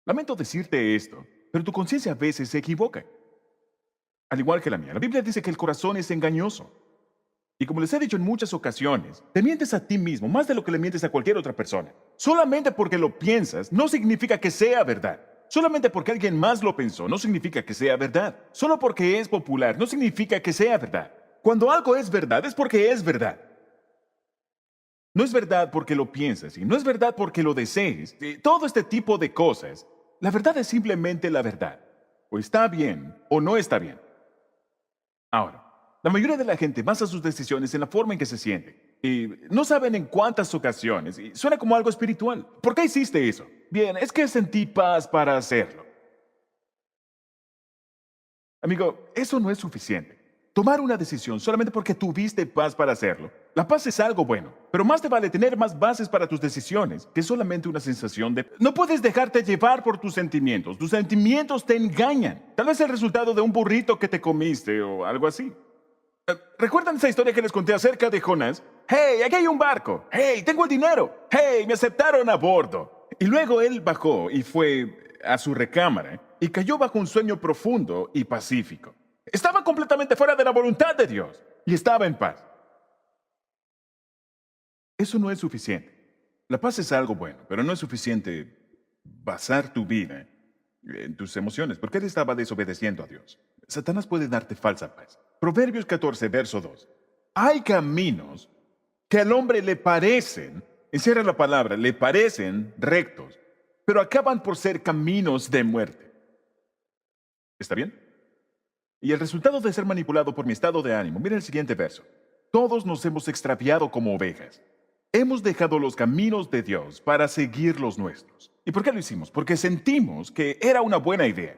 Lamento decirte esto, pero tu conciencia a veces se equivoca. Al igual que la mía, la Biblia dice que el corazón es engañoso. Y como les he dicho en muchas ocasiones, te mientes a ti mismo más de lo que le mientes a cualquier otra persona. Solamente porque lo piensas no significa que sea verdad. Solamente porque alguien más lo pensó no significa que sea verdad. Solo porque es popular no significa que sea verdad. Cuando algo es verdad es porque es verdad. No es verdad porque lo piensas y no es verdad porque lo desees. Todo este tipo de cosas. La verdad es simplemente la verdad. O está bien o no está bien. Ahora, la mayoría de la gente basa sus decisiones en la forma en que se siente. Y no saben en cuántas ocasiones. Y suena como algo espiritual. ¿Por qué hiciste eso? Bien, es que sentí paz para hacerlo. Amigo, eso no es suficiente. Tomar una decisión solamente porque tuviste paz para hacerlo. La paz es algo bueno, pero más te vale tener más bases para tus decisiones que solamente una sensación de... No puedes dejarte llevar por tus sentimientos. Tus sentimientos te engañan. Tal vez el resultado de un burrito que te comiste o algo así. ¿Recuerdan esa historia que les conté acerca de Jonás? ¡Hey, aquí hay un barco! ¡Hey, tengo el dinero! ¡Hey, me aceptaron a bordo! Y luego él bajó y fue a su recámara y cayó bajo un sueño profundo y pacífico. Estaba completamente fuera de la voluntad de Dios y estaba en paz. Eso no es suficiente. La paz es algo bueno, pero no es suficiente basar tu vida en tus emociones, porque él estaba desobedeciendo a Dios. Satanás puede darte falsa paz. Proverbios 14, verso 2. Hay caminos que al hombre le parecen, encierra la palabra, le parecen rectos, pero acaban por ser caminos de muerte. ¿Está bien? Y el resultado de ser manipulado por mi estado de ánimo, mira el siguiente verso. Todos nos hemos extraviado como ovejas. Hemos dejado los caminos de Dios para seguir los nuestros. ¿Y por qué lo hicimos? Porque sentimos que era una buena idea.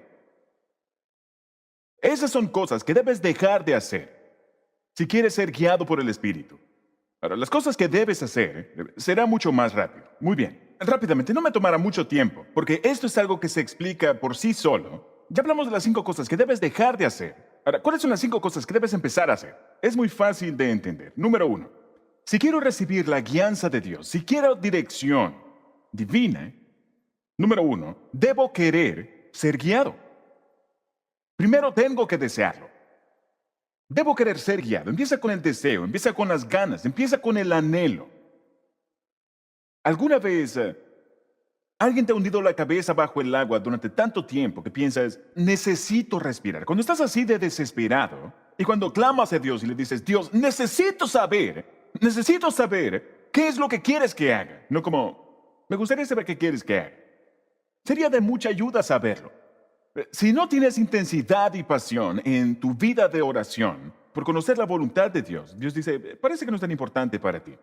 Esas son cosas que debes dejar de hacer si quieres ser guiado por el Espíritu. Ahora, las cosas que debes hacer será mucho más rápido. Muy bien. Rápidamente, no me tomará mucho tiempo, porque esto es algo que se explica por sí solo. Ya hablamos de las 5 cosas que debes dejar de hacer. Ahora, ¿cuáles son las 5 cosas que debes empezar a hacer? Es muy fácil de entender. Número 1. Si quiero recibir la guianza de Dios, si quiero dirección divina, Número uno, debo querer ser guiado. Primero tengo que desearlo. Debo querer ser guiado. Empieza con el deseo, empieza con las ganas, empieza con el anhelo. ¿Alguna vez alguien te ha hundido la cabeza bajo el agua durante tanto tiempo que piensas, necesito respirar? Cuando estás así de desesperado y cuando clamas a Dios y le dices, Dios, necesito saber qué es lo que quieres que haga. No como, me gustaría saber qué quieres que haga. Sería de mucha ayuda saberlo. Si no tienes intensidad y pasión en tu vida de oración por conocer la voluntad de Dios, Dios dice, parece que no es tan importante para ti.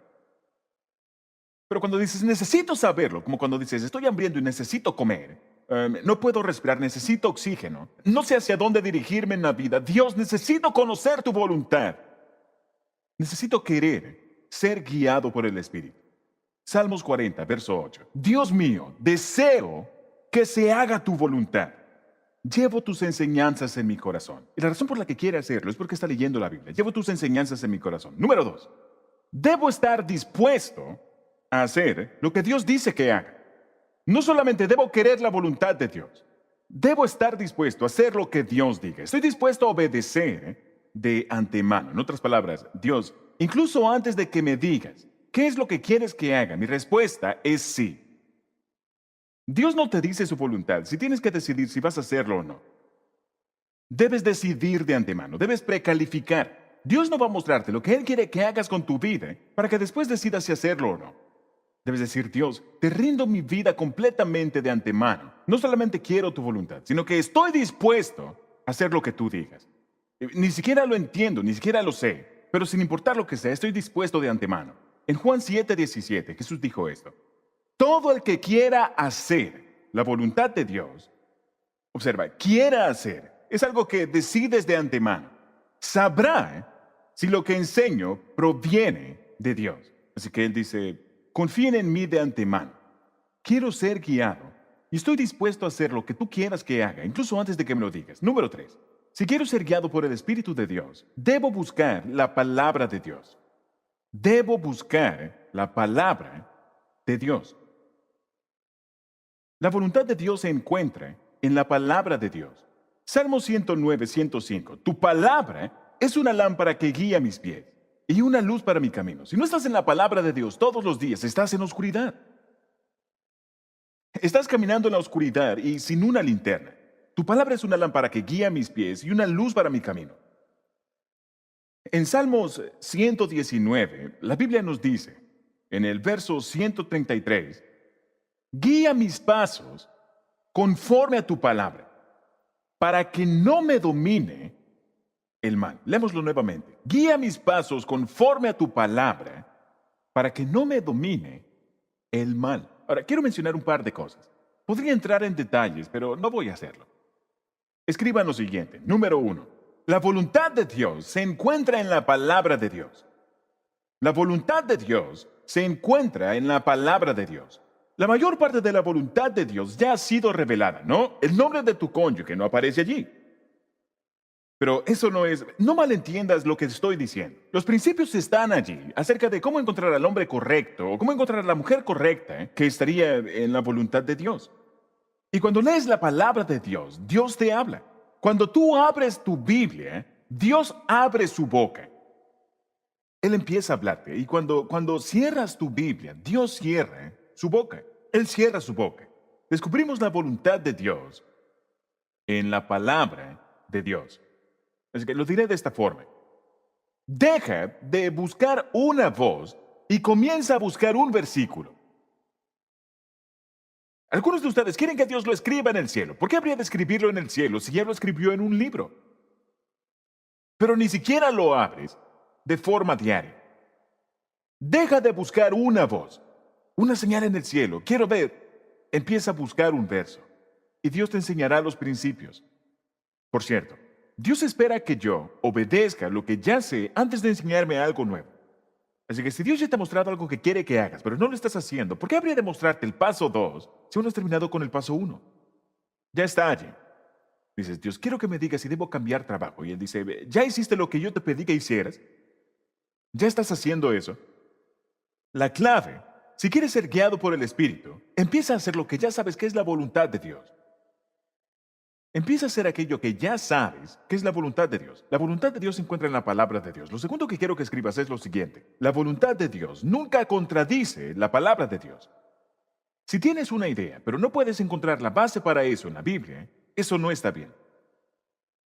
Pero cuando dices, necesito saberlo, como cuando dices, estoy hambriento y necesito comer, no puedo respirar, necesito oxígeno, no sé hacia dónde dirigirme en la vida, Dios, necesito conocer tu voluntad. Necesito querer ser guiado por el Espíritu. Salmos 40, verso 8. Dios mío, deseo que se haga tu voluntad. Llevo tus enseñanzas en mi corazón. Y la razón por la que quiere hacerlo es porque está leyendo la Biblia. Llevo tus enseñanzas en mi corazón. Número 2. Debo estar dispuesto a hacer lo que Dios dice que haga. No solamente debo querer la voluntad de Dios. Debo estar dispuesto a hacer lo que Dios diga. Estoy dispuesto a obedecer de antemano. En otras palabras, Dios, incluso antes de que me digas, ¿qué es lo que quieres que haga? Mi respuesta es sí. Dios no te dice su voluntad si tienes que decidir si vas a hacerlo o no. Debes decidir de antemano, debes precalificar. Dios no va a mostrarte lo que Él quiere que hagas con tu vida para que después decidas si hacerlo o no. Debes decir, Dios, te rindo mi vida completamente de antemano. No solamente quiero tu voluntad, sino que estoy dispuesto a hacer lo que tú digas. Ni siquiera lo entiendo, ni siquiera lo sé, pero sin importar lo que sea, estoy dispuesto de antemano. En Juan 7:17, Jesús dijo esto. Todo el que quiera hacer la voluntad de Dios, observa, quiera hacer, es algo que decides de antemano. Sabrá si lo que enseño proviene de Dios. Así que Él dice, confíen en mí de antemano. Quiero ser guiado y estoy dispuesto a hacer lo que tú quieras que haga, incluso antes de que me lo digas. Número 3. Si quiero ser guiado por el Espíritu de Dios, debo buscar la palabra de Dios. Debo buscar la palabra de Dios. La voluntad de Dios se encuentra en la palabra de Dios. Salmo 109:105. Tu palabra es una lámpara que guía mis pies y una luz para mi camino. Si no estás en la palabra de Dios todos los días, estás en oscuridad. Estás caminando en la oscuridad y sin una linterna. Tu palabra es una lámpara que guía mis pies y una luz para mi camino. En Salmos 119, la Biblia nos dice, en el verso 133, guía mis pasos conforme a tu palabra, para que no me domine el mal. Leémoslo nuevamente. Guía mis pasos conforme a tu palabra, para que no me domine el mal. Ahora, quiero mencionar un par de cosas. Podría entrar en detalles, pero no voy a hacerlo. Escriban lo siguiente. Número 1. La voluntad de Dios se encuentra en la palabra de Dios. La voluntad de Dios se encuentra en la palabra de Dios. La mayor parte de la voluntad de Dios ya ha sido revelada, ¿no? El nombre de tu cónyuge no aparece allí. Pero eso no es... No malentiendas lo que estoy diciendo. Los principios están allí acerca de cómo encontrar al hombre correcto o cómo encontrar a la mujer correcta que estaría en la voluntad de Dios. Y cuando lees la palabra de Dios, Dios te habla. Cuando tú abres tu Biblia, Dios abre su boca. Él empieza a hablarte. Y cuando cierras tu Biblia, Dios cierra su boca. Él cierra su boca. Descubrimos la voluntad de Dios en la palabra de Dios. Así que lo diré de esta forma. Deja de buscar una voz y comienza a buscar un versículo. Algunos de ustedes quieren que Dios lo escriba en el cielo. ¿Por qué habría de escribirlo en el cielo si ya lo escribió en un libro? Pero ni siquiera lo abres de forma diaria. Deja de buscar una voz. Una señal en el cielo. Quiero ver. Empieza a buscar un verso. Y Dios te enseñará los principios. Por cierto, Dios espera que yo obedezca lo que ya sé antes de enseñarme algo nuevo. Así que si Dios ya te ha mostrado algo que quiere que hagas, pero no lo estás haciendo, ¿por qué habría de mostrarte el paso 2 si aún no has terminado con el paso 1? Ya está allí. Dices, Dios, quiero que me digas si debo cambiar trabajo. Y Él dice, ¿ya hiciste lo que yo te pedí que hicieras? ¿Ya estás haciendo eso? La clave si quieres ser guiado por el Espíritu, empieza a hacer lo que ya sabes que es la voluntad de Dios. Empieza a hacer aquello que ya sabes que es la voluntad de Dios. La voluntad de Dios se encuentra en la palabra de Dios. Lo segundo que quiero que escribas es lo siguiente. La voluntad de Dios nunca contradice la palabra de Dios. Si tienes una idea, pero no puedes encontrar la base para eso en la Biblia, eso no está bien.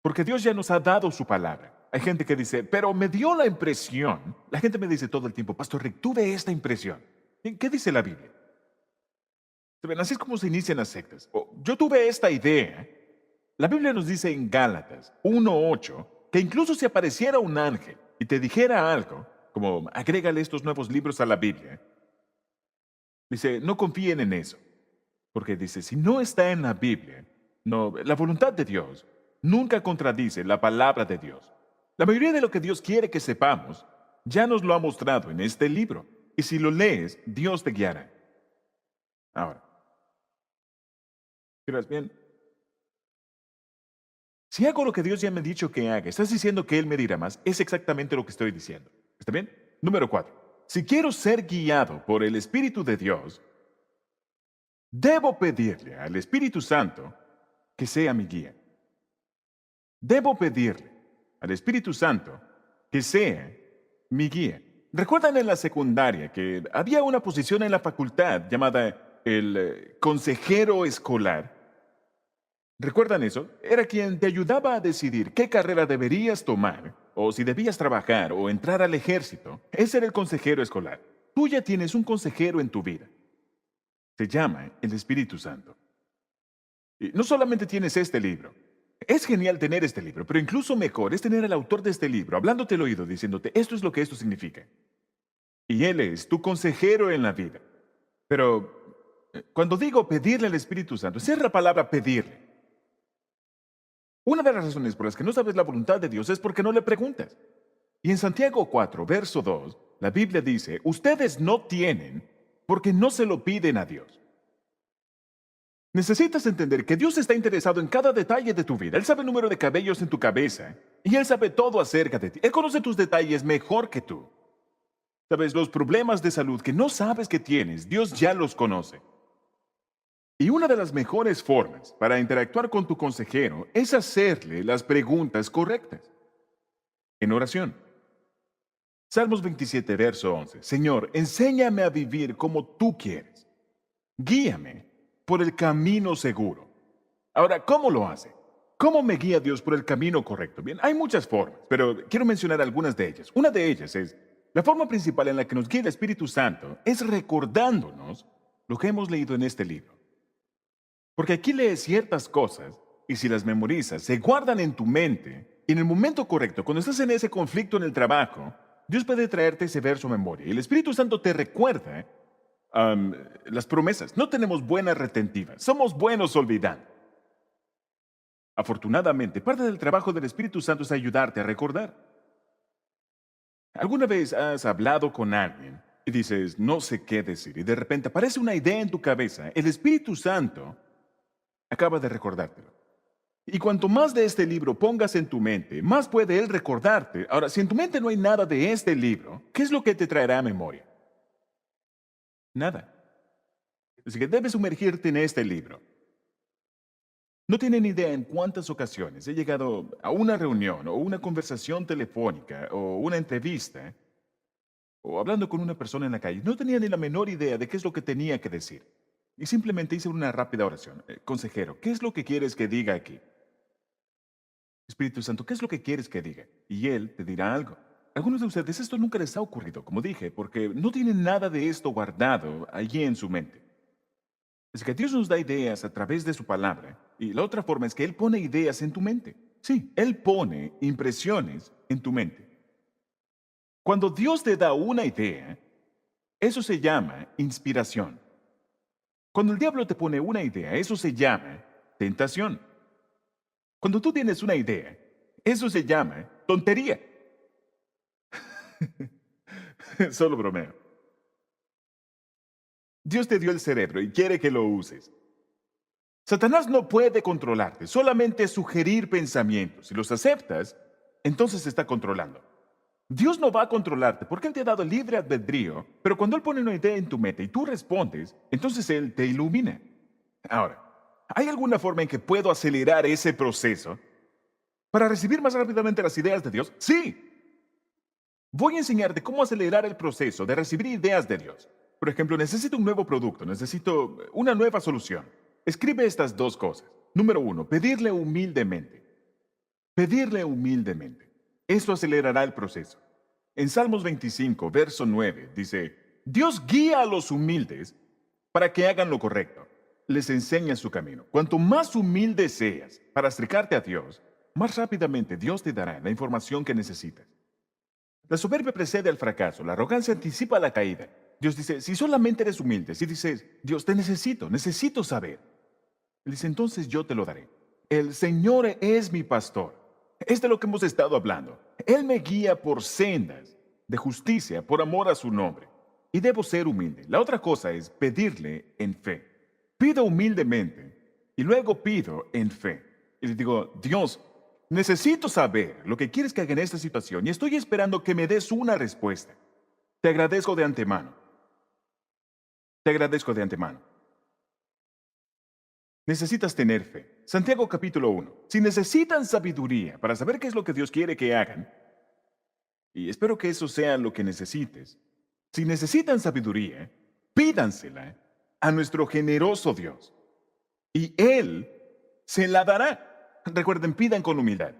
Porque Dios ya nos ha dado su palabra. Hay gente que dice, pero me dio la impresión. La gente me dice todo el tiempo, Pastor Rick, tuve esta impresión. ¿Qué dice la Biblia? ¿Saben? Así es como se inician las sectas. Yo tuve esta idea. La Biblia nos dice en Gálatas 1:8 que incluso si apareciera un ángel y te dijera algo, como agrégale estos nuevos libros a la Biblia, dice, no confíen en eso. Porque dice, si no está en la Biblia, no, la voluntad de Dios nunca contradice la palabra de Dios. La mayoría de lo que Dios quiere que sepamos ya nos lo ha mostrado en este libro. Y si lo lees, Dios te guiará. Ahora, ¿miras bien? Si hago lo que Dios ya me ha dicho que haga, estás diciendo que Él me dirá más, es exactamente lo que estoy diciendo. ¿Está bien? Número 4. Si quiero ser guiado por el Espíritu de Dios, debo pedirle al Espíritu Santo que sea mi guía. Debo pedirle al Espíritu Santo que sea mi guía. ¿Recuerdan en la secundaria que había una posición en la facultad llamada el consejero escolar? ¿Recuerdan eso? Era quien te ayudaba a decidir qué carrera deberías tomar, o si debías trabajar o entrar al ejército. Ese era el consejero escolar. Tú ya tienes un consejero en tu vida. Se llama el Espíritu Santo. Y no solamente tienes este libro. Es genial tener este libro, pero incluso mejor es tener al autor de este libro hablándote al oído, diciéndote, esto es lo que esto significa. Y él es tu consejero en la vida. Pero cuando digo pedirle al Espíritu Santo, esa es la palabra pedirle. Una de las razones por las que no sabes la voluntad de Dios es porque no le preguntas. Y en Santiago 4, verso 2, la Biblia dice, ustedes no tienen porque no se lo piden a Dios. Necesitas entender que Dios está interesado en cada detalle de tu vida. Él sabe el número de cabellos en tu cabeza y Él sabe todo acerca de ti. Él conoce tus detalles mejor que tú. Sabes, los problemas de salud que no sabes que tienes, Dios ya los conoce. Y una de las mejores formas para interactuar con tu consejero es hacerle las preguntas correctas. En oración. Salmos 27, verso 11. Señor, enséñame a vivir como tú quieres. Guíame por el camino seguro. Ahora, ¿cómo lo hace? ¿Cómo me guía Dios por el camino correcto? Bien, hay muchas formas, pero quiero mencionar algunas de ellas. Una de ellas es, la forma principal en la que nos guía el Espíritu Santo es recordándonos lo que hemos leído en este libro. Porque aquí lees ciertas cosas y si las memorizas, se guardan en tu mente y en el momento correcto, cuando estás en ese conflicto en el trabajo, Dios puede traerte ese verso a memoria. Y el Espíritu Santo te recuerda las promesas. No tenemos buenas retentivas, somos buenos olvidando. Afortunadamente, parte del trabajo del Espíritu Santo es ayudarte a recordar. ¿Alguna vez has hablado con alguien y dices, no sé qué decir, y de repente aparece una idea en tu cabeza? El Espíritu Santo acaba de recordártelo. Y cuanto más de este libro pongas en tu mente, más puede Él recordarte. Ahora, si en tu mente no hay nada de este libro, ¿qué es lo que te traerá a memoria? Nada. Así que debes sumergirte en este libro. No tienen idea en cuántas ocasiones he llegado a una reunión o una conversación telefónica o una entrevista o hablando con una persona en la calle. No tenía ni la menor idea de qué es lo que tenía que decir. Y simplemente hice una rápida oración. Consejero, ¿qué es lo que quieres que diga aquí? Espíritu Santo, ¿qué es lo que quieres que diga? Y Él te dirá algo. A algunos de ustedes esto nunca les ha ocurrido, como dije, porque no tienen nada de esto guardado allí en su mente. Es que Dios nos da ideas a través de su palabra. Y la otra forma es que Él pone ideas en tu mente. Sí, Él pone impresiones en tu mente. Cuando Dios te da una idea, eso se llama inspiración. Cuando el diablo te pone una idea, eso se llama tentación. Cuando tú tienes una idea, eso se llama tontería. Solo bromeo. Dios te dio el cerebro y quiere que lo uses. Satanás no puede controlarte, solamente sugerir pensamientos. Si los aceptas, entonces te está controlando. Dios no va a controlarte porque Él te ha dado libre albedrío, pero cuando Él pone una idea en tu mente y tú respondes, entonces Él te ilumina. Ahora, ¿hay alguna forma en que puedo acelerar ese proceso para recibir más rápidamente las ideas de Dios? Sí. Voy a enseñarte cómo acelerar el proceso de recibir ideas de Dios. Por ejemplo, necesito un nuevo producto, necesito una nueva solución. Escribe estas dos cosas. Número uno, pedirle humildemente. Pedirle humildemente. Eso acelerará el proceso. En Salmos 25, verso 9, dice, Dios guía a los humildes para que hagan lo correcto. Les enseña su camino. Cuanto más humilde seas para acercarte a Dios, más rápidamente Dios te dará la información que necesitas. La soberbia precede al fracaso, la arrogancia anticipa la caída. Dios dice, si solamente eres humilde, si dices, Dios, te necesito saber. Él dice, entonces yo te lo daré. El Señor es mi pastor. Es de lo que hemos estado hablando. Él me guía por sendas de justicia, por amor a su nombre. Y debo ser humilde. La otra cosa es pedirle en fe. Pido humildemente y luego pido en fe. Y le digo, Dios, necesito saber lo que quieres que haga en esta situación y estoy esperando que me des una respuesta. Te agradezco de antemano. Te agradezco de antemano. Necesitas tener fe. Santiago capítulo 1. Si necesitan sabiduría para saber qué es lo que Dios quiere que hagan, y espero que eso sea lo que necesites, si necesitan sabiduría, pídansela a nuestro generoso Dios, y Él se la dará. Recuerden, pidan con humildad.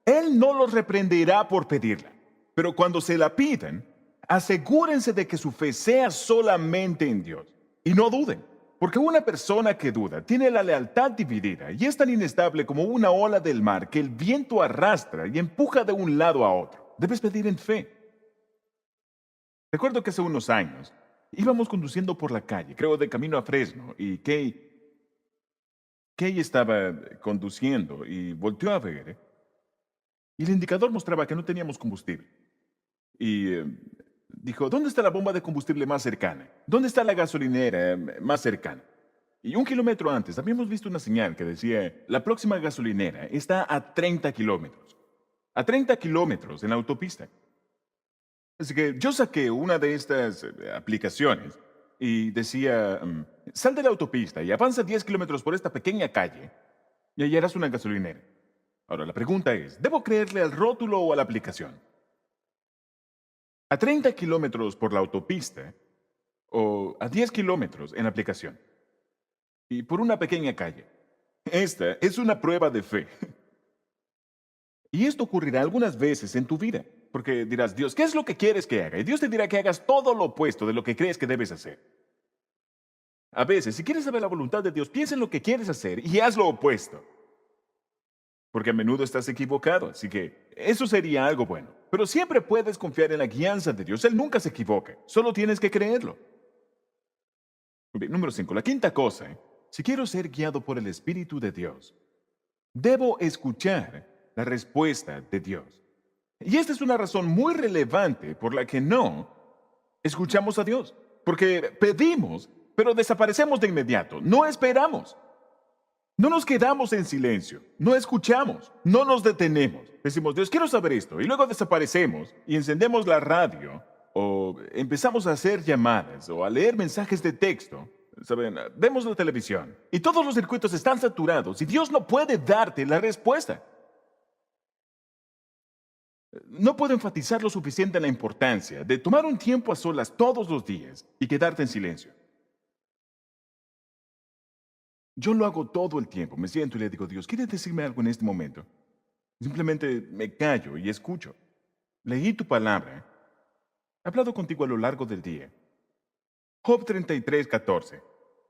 Él no los reprenderá por pedirla, pero cuando se la pidan, asegúrense de que su fe sea solamente en Dios, y no duden. Porque una persona que duda tiene la lealtad dividida y es tan inestable como una ola del mar que el viento arrastra y empuja de un lado a otro. Debes pedir en fe. Recuerdo que hace unos años íbamos conduciendo por la calle, creo de camino a Fresno, y Kay estaba conduciendo y volteó a ver y el indicador mostraba que no teníamos combustible. Y dijo, ¿dónde está la bomba de combustible más cercana? ¿Dónde está la gasolinera más cercana? Y 1 kilómetro antes habíamos visto una señal que decía, la próxima gasolinera está a 30 kilómetros. A 30 kilómetros en la autopista. Así que yo saqué una de estas aplicaciones y decía, sal de la autopista y avanza 10 kilómetros por esta pequeña calle y hallarás una gasolinera. Ahora, la pregunta es, ¿debo creerle al rótulo o a la aplicación? A 30 kilómetros por la autopista o a 10 kilómetros en la aplicación. Y por una pequeña calle. Esta es una prueba de fe. Y esto ocurrirá algunas veces en tu vida, porque dirás, Dios, ¿qué es lo que quieres que haga? Y Dios te dirá que hagas todo lo opuesto de lo que crees que debes hacer. A veces, si quieres saber la voluntad de Dios, piensa en lo que quieres hacer y haz lo opuesto. Porque a menudo estás equivocado, así que eso sería algo bueno. Pero siempre puedes confiar en la guianza de Dios. Él nunca se equivoca, solo tienes que creerlo. Bien, número 5. La quinta cosa, si quiero ser guiado por el Espíritu de Dios, debo escuchar la respuesta de Dios. Y esta es una razón muy relevante por la que no escuchamos a Dios. Porque pedimos, pero desaparecemos de inmediato. No esperamos. No nos quedamos en silencio. No escuchamos. No nos detenemos. Decimos, Dios, quiero saber esto. Y luego desaparecemos y encendemos la radio o empezamos a hacer llamadas o a leer mensajes de texto. ¿Saben? Vemos la televisión y todos los circuitos están saturados y Dios no puede darte la respuesta. No puedo enfatizar lo suficiente la importancia de tomar un tiempo a solas todos los días y quedarte en silencio. Yo lo hago todo el tiempo. Me siento y le digo, Dios, ¿quieres decirme algo en este momento? Simplemente me callo y escucho. Leí tu palabra. He hablado contigo a lo largo del día. Job 33:14.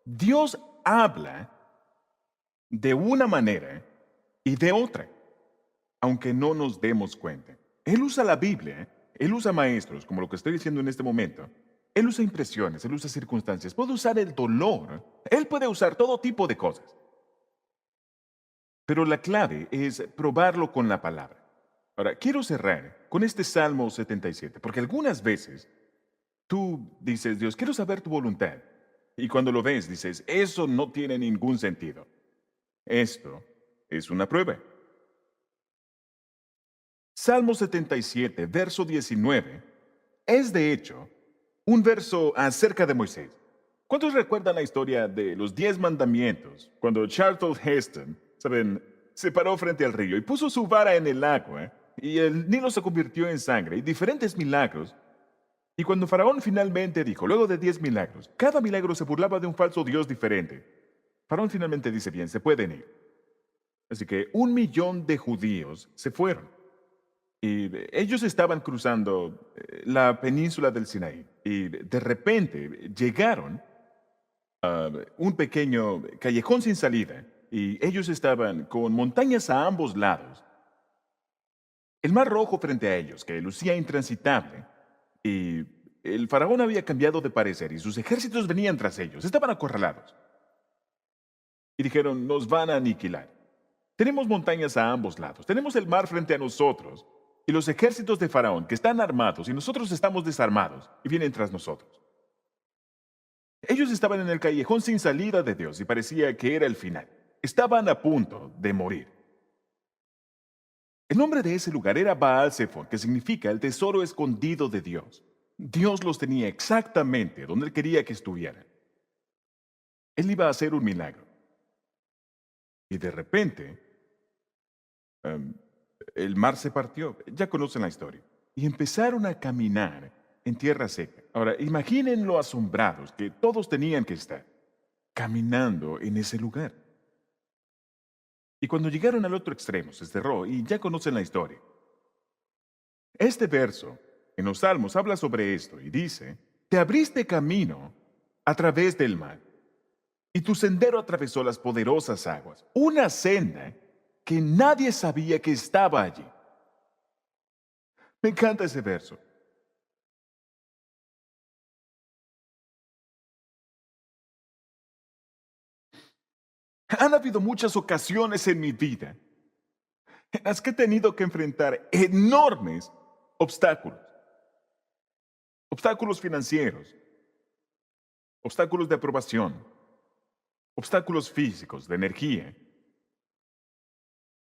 Dios habla de una manera y de otra, aunque no nos demos cuenta. Él usa la Biblia, él usa maestros, como lo que estoy diciendo en este momento. Él usa impresiones, él usa circunstancias, puede usar el dolor, él puede usar todo tipo de cosas. Pero la clave es probarlo con la palabra. Ahora, quiero cerrar con este Salmo 77, porque algunas veces tú dices, Dios, quiero saber tu voluntad. Y cuando lo ves, dices, eso no tiene ningún sentido. Esto es una prueba. Salmo 77, verso 19, es de hecho un verso acerca de Moisés. ¿Cuántos recuerdan la historia de los 10 mandamientos? Cuando Charlton Heston, ¿saben? Se paró frente al río y puso su vara en el agua y el Nilo se convirtió en sangre y diferentes milagros. Y cuando Faraón finalmente dijo, luego de 10 milagros, cada milagro se burlaba de un falso dios diferente. Faraón finalmente dice, bien, se pueden ir. Así que 1 millón de judíos se fueron. Y ellos estaban cruzando la península del Sinaí. Y de repente llegaron a un pequeño callejón sin salida. Y ellos estaban con montañas a ambos lados. El mar rojo frente a ellos, que lucía intransitable. Y el faraón había cambiado de parecer y sus ejércitos venían tras ellos. Estaban acorralados. Y dijeron, nos van a aniquilar. Tenemos montañas a ambos lados. Tenemos el mar frente a nosotros. Y los ejércitos de Faraón que están armados y nosotros estamos desarmados y vienen tras nosotros. Ellos estaban en el callejón sin salida de Dios y parecía que era el final. Estaban a punto de morir. El nombre de ese lugar era Baal-Zephon, que significa el tesoro escondido de Dios. Dios los tenía exactamente donde Él quería que estuvieran. Él iba a hacer un milagro. Y de repente, el mar se partió. Ya conocen la historia. Y empezaron a caminar en tierra seca. Ahora, imaginen lo asombrados que todos tenían que estar caminando en ese lugar. Y cuando llegaron al otro extremo, se cerró y ya conocen la historia. Este verso en los Salmos habla sobre esto y dice, te abriste camino a través del mar y tu sendero atravesó las poderosas aguas, una senda que nadie sabía que estaba allí. Me encanta ese verso. Han habido muchas ocasiones en mi vida en las que he tenido que enfrentar enormes obstáculos. Obstáculos financieros, obstáculos de aprobación, obstáculos físicos, de energía.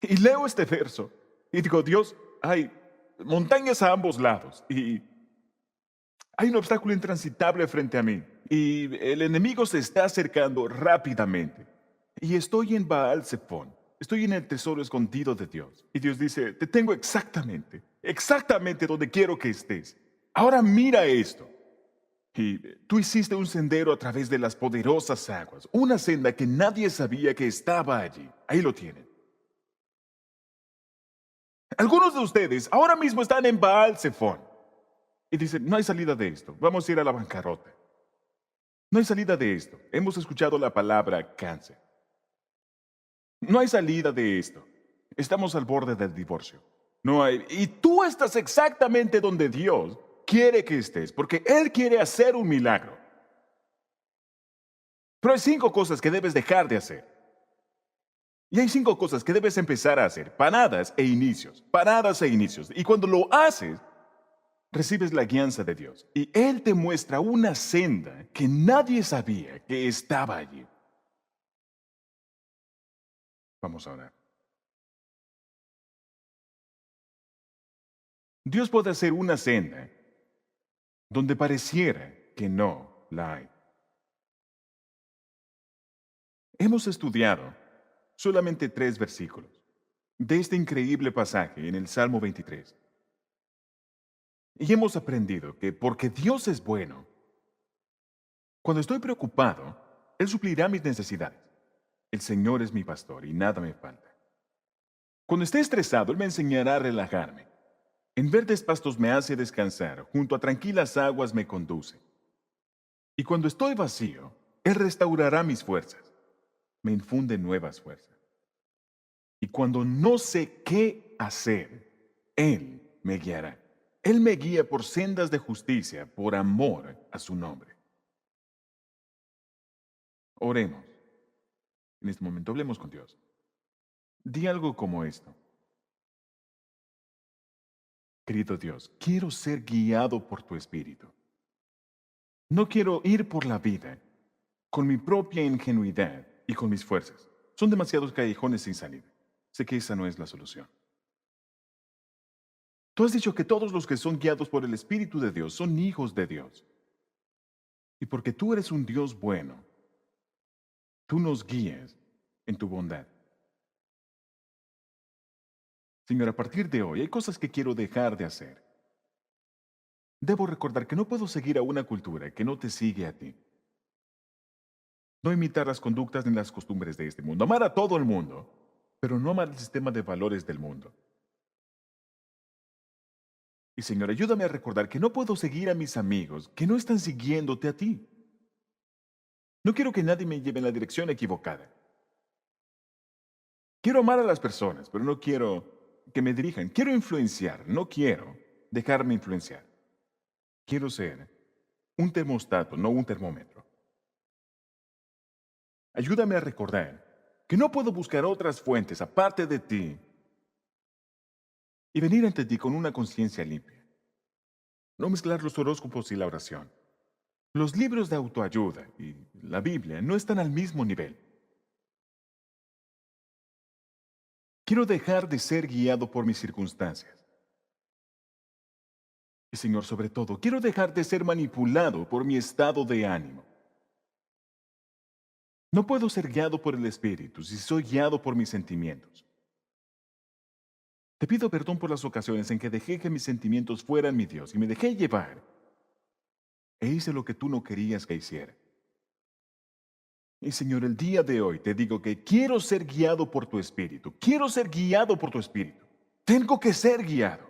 Y leo este verso y digo, Dios, hay montañas a ambos lados y hay un obstáculo intransitable frente a mí y el enemigo se está acercando rápidamente. Y estoy en Baal Zephon, estoy en el tesoro escondido de Dios. Y Dios dice, te tengo exactamente, exactamente donde quiero que estés. Ahora mira esto. Y tú hiciste un sendero a través de las poderosas aguas, una senda que nadie sabía que estaba allí. Ahí lo tienen. Algunos de ustedes ahora mismo están en Baal Zephon y dicen, no hay salida de esto, vamos a ir a la bancarrota. No hay salida de esto. Hemos escuchado la palabra cáncer. No hay salida de esto. Estamos al borde del divorcio. No hay. Y tú estás exactamente donde Dios quiere que estés, porque Él quiere hacer un milagro. Pero hay 5 cosas que debes dejar de hacer. Y hay 5 cosas que debes empezar a hacer. Paradas e inicios. Paradas e inicios. Y cuando lo haces, recibes la guianza de Dios. Y Él te muestra una senda que nadie sabía que estaba allí. Vamos a orar. Dios puede hacer una senda donde pareciera que no la hay. Hemos estudiado solamente 3 versículos de este increíble pasaje en el Salmo 23. Y hemos aprendido que porque Dios es bueno, cuando estoy preocupado, Él suplirá mis necesidades. El Señor es mi pastor y nada me falta. Cuando esté estresado, Él me enseñará a relajarme. En verdes pastos me hace descansar, junto a tranquilas aguas me conduce. Y cuando estoy vacío, Él restaurará mis fuerzas, me infunde nuevas fuerzas. Y cuando no sé qué hacer, Él me guiará. Él me guía por sendas de justicia, por amor a su nombre. Oremos. En este momento hablemos con Dios. Di algo como esto. Querido Dios, quiero ser guiado por tu Espíritu. No quiero ir por la vida con mi propia ingenuidad y con mis fuerzas. Son demasiados callejones sin salida. Sé que esa no es la solución. Tú has dicho que todos los que son guiados por el Espíritu de Dios son hijos de Dios. Y porque tú eres un Dios bueno, tú nos guías en tu bondad. Señor, a partir de hoy hay cosas que quiero dejar de hacer. Debo recordar que no puedo seguir a una cultura que no te sigue a ti. No imitar las conductas ni las costumbres de este mundo. Amar a todo el mundo, pero no amar el sistema de valores del mundo. Y Señor, ayúdame a recordar que no puedo seguir a mis amigos que no están siguiéndote a ti. No quiero que nadie me lleve en la dirección equivocada. Quiero amar a las personas, pero no quiero que me dirijan. Quiero influenciar, no quiero dejarme influenciar. Quiero ser un termostato, no un termómetro. Ayúdame a recordar que no puedo buscar otras fuentes aparte de ti y venir ante ti con una conciencia limpia. No mezclar los horóscopos y la oración. Los libros de autoayuda y la Biblia no están al mismo nivel. Quiero dejar de ser guiado por mis circunstancias. Y Señor, sobre todo, quiero dejar de ser manipulado por mi estado de ánimo. No puedo ser guiado por el Espíritu si soy guiado por mis sentimientos. Te pido perdón por las ocasiones en que dejé que mis sentimientos fueran mi Dios y me dejé llevar e hice lo que tú no querías que hiciera. Y Señor, el día de hoy te digo que quiero ser guiado por tu Espíritu. Quiero ser guiado por tu Espíritu. Tengo que ser guiado.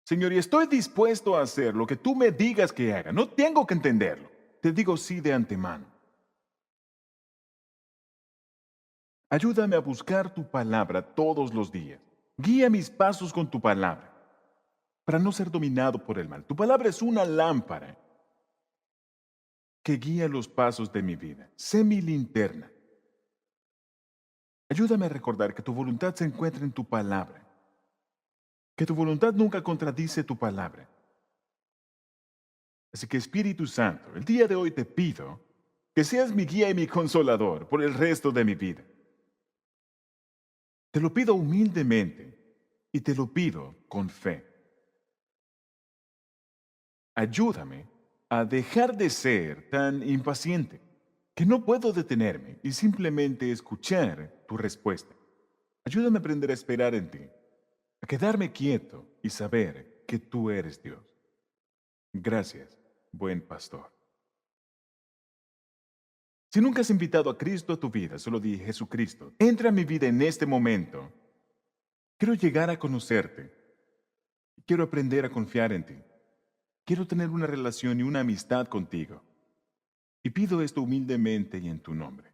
Señor, y estoy dispuesto a hacer lo que tú me digas que haga. No tengo que entenderlo. Te digo sí de antemano. Ayúdame a buscar tu palabra todos los días. Guía mis pasos con tu palabra para no ser dominado por el mal. Tu palabra es una lámpara que guía los pasos de mi vida. Sé mi linterna. Ayúdame a recordar que tu voluntad se encuentra en tu palabra, que tu voluntad nunca contradice tu palabra. Así que Espíritu Santo, el día de hoy te pido que seas mi guía y mi consolador por el resto de mi vida. Te lo pido humildemente y te lo pido con fe. Ayúdame a dejar de ser tan impaciente que no puedo detenerme y simplemente escuchar tu respuesta. Ayúdame a aprender a esperar en ti, a quedarme quieto y saber que tú eres Dios. Gracias, buen pastor. Si nunca has invitado a Cristo a tu vida, solo di Jesucristo, entra a mi vida en este momento. Quiero llegar a conocerte. Quiero aprender a confiar en ti. Quiero tener una relación y una amistad contigo. Y pido esto humildemente y en tu nombre.